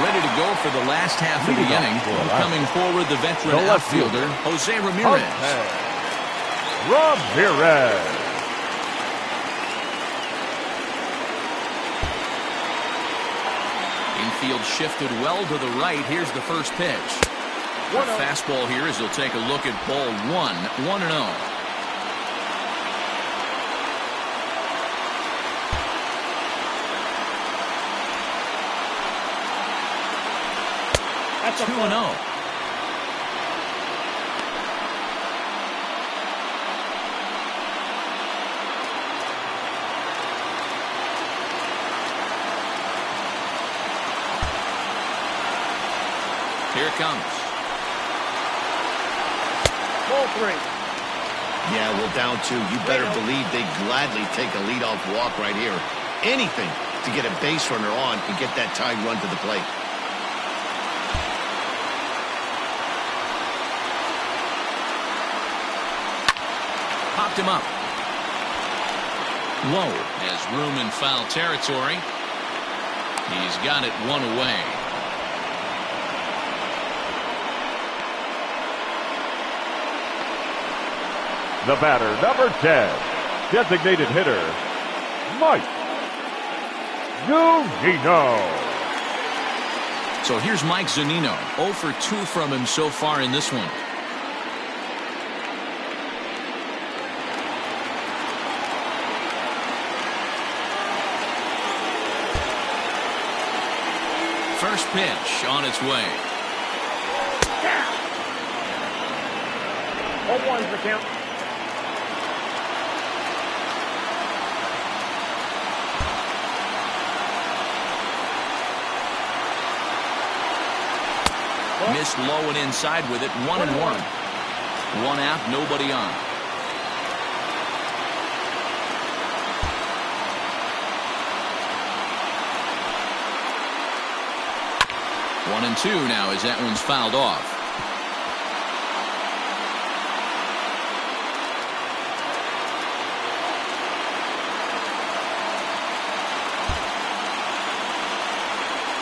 A: Ready to go for the last half of the inning. Coming forward, the veteran outfielder, Jose Ramirez. Infield shifted well to the right. Here's the first pitch. A fastball here as he'll take a look at ball 1-0. That's 2-0. Here it comes.
E: Ball 3.
B: Yeah, well, down 2. You better believe they gladly take a leadoff walk right here. Anything to get a base runner on and get that tying run to the plate.
A: Popped him up. Low has room in foul territory. He's got it 1 away.
C: The batter, number 10, designated hitter, Mike Zunino.
A: So here's Mike Zunino. 0 for 2 from him so far in this one. First pitch on its way.
E: 0-1 for count.
A: Missed low and inside with it. 1-1. 1 out, nobody on. 1-2 now as that one's fouled off.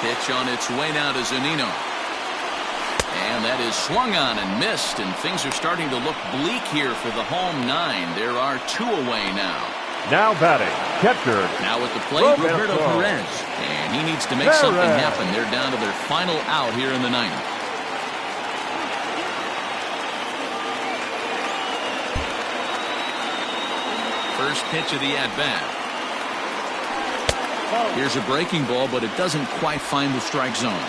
A: Pitch on its way now to Zunino. And that is swung on and missed, and things are starting to look bleak here for the home 9. There are 2 away now.
C: Now batting, catcher.
A: Now at the plate, Roberto Perez. And he needs to make something happen. They're down to their final out here in the 9th. First pitch of the at-bat. Here's a breaking ball, but it doesn't quite find the strike zone.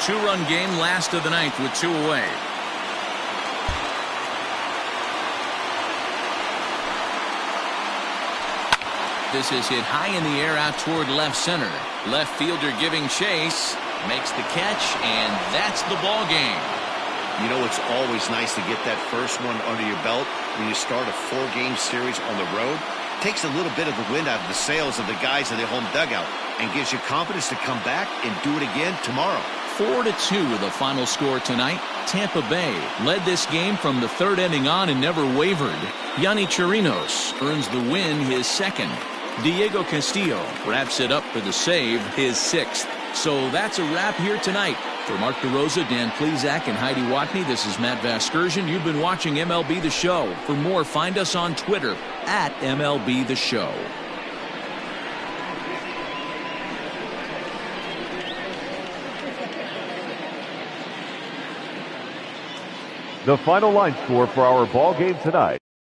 A: 2-run game, last of the 9th with 2 away. This is hit high in the air out toward left center. Left fielder giving chase, makes the catch, and that's the ball game.
B: You know, it's always nice to get that first one under your belt when you start a 4-game series on the road. Takes a little bit of the wind out of the sails of the guys in the home dugout and gives you confidence to come back and do it again tomorrow.
A: 4-2 the final score tonight. Tampa Bay led this game from the 3rd inning on and never wavered. Yonny Chirinos earns the win, his 2nd. Diego Castillo wraps it up for the save, his 6th. So that's a wrap here tonight. For Mark DeRosa, Dan Plesac, and Heidi Watney, this is Matt Vasgersian. You've been watching MLB The Show. For more, find us on Twitter at MLB The Show.
C: The final line score for our ball game tonight.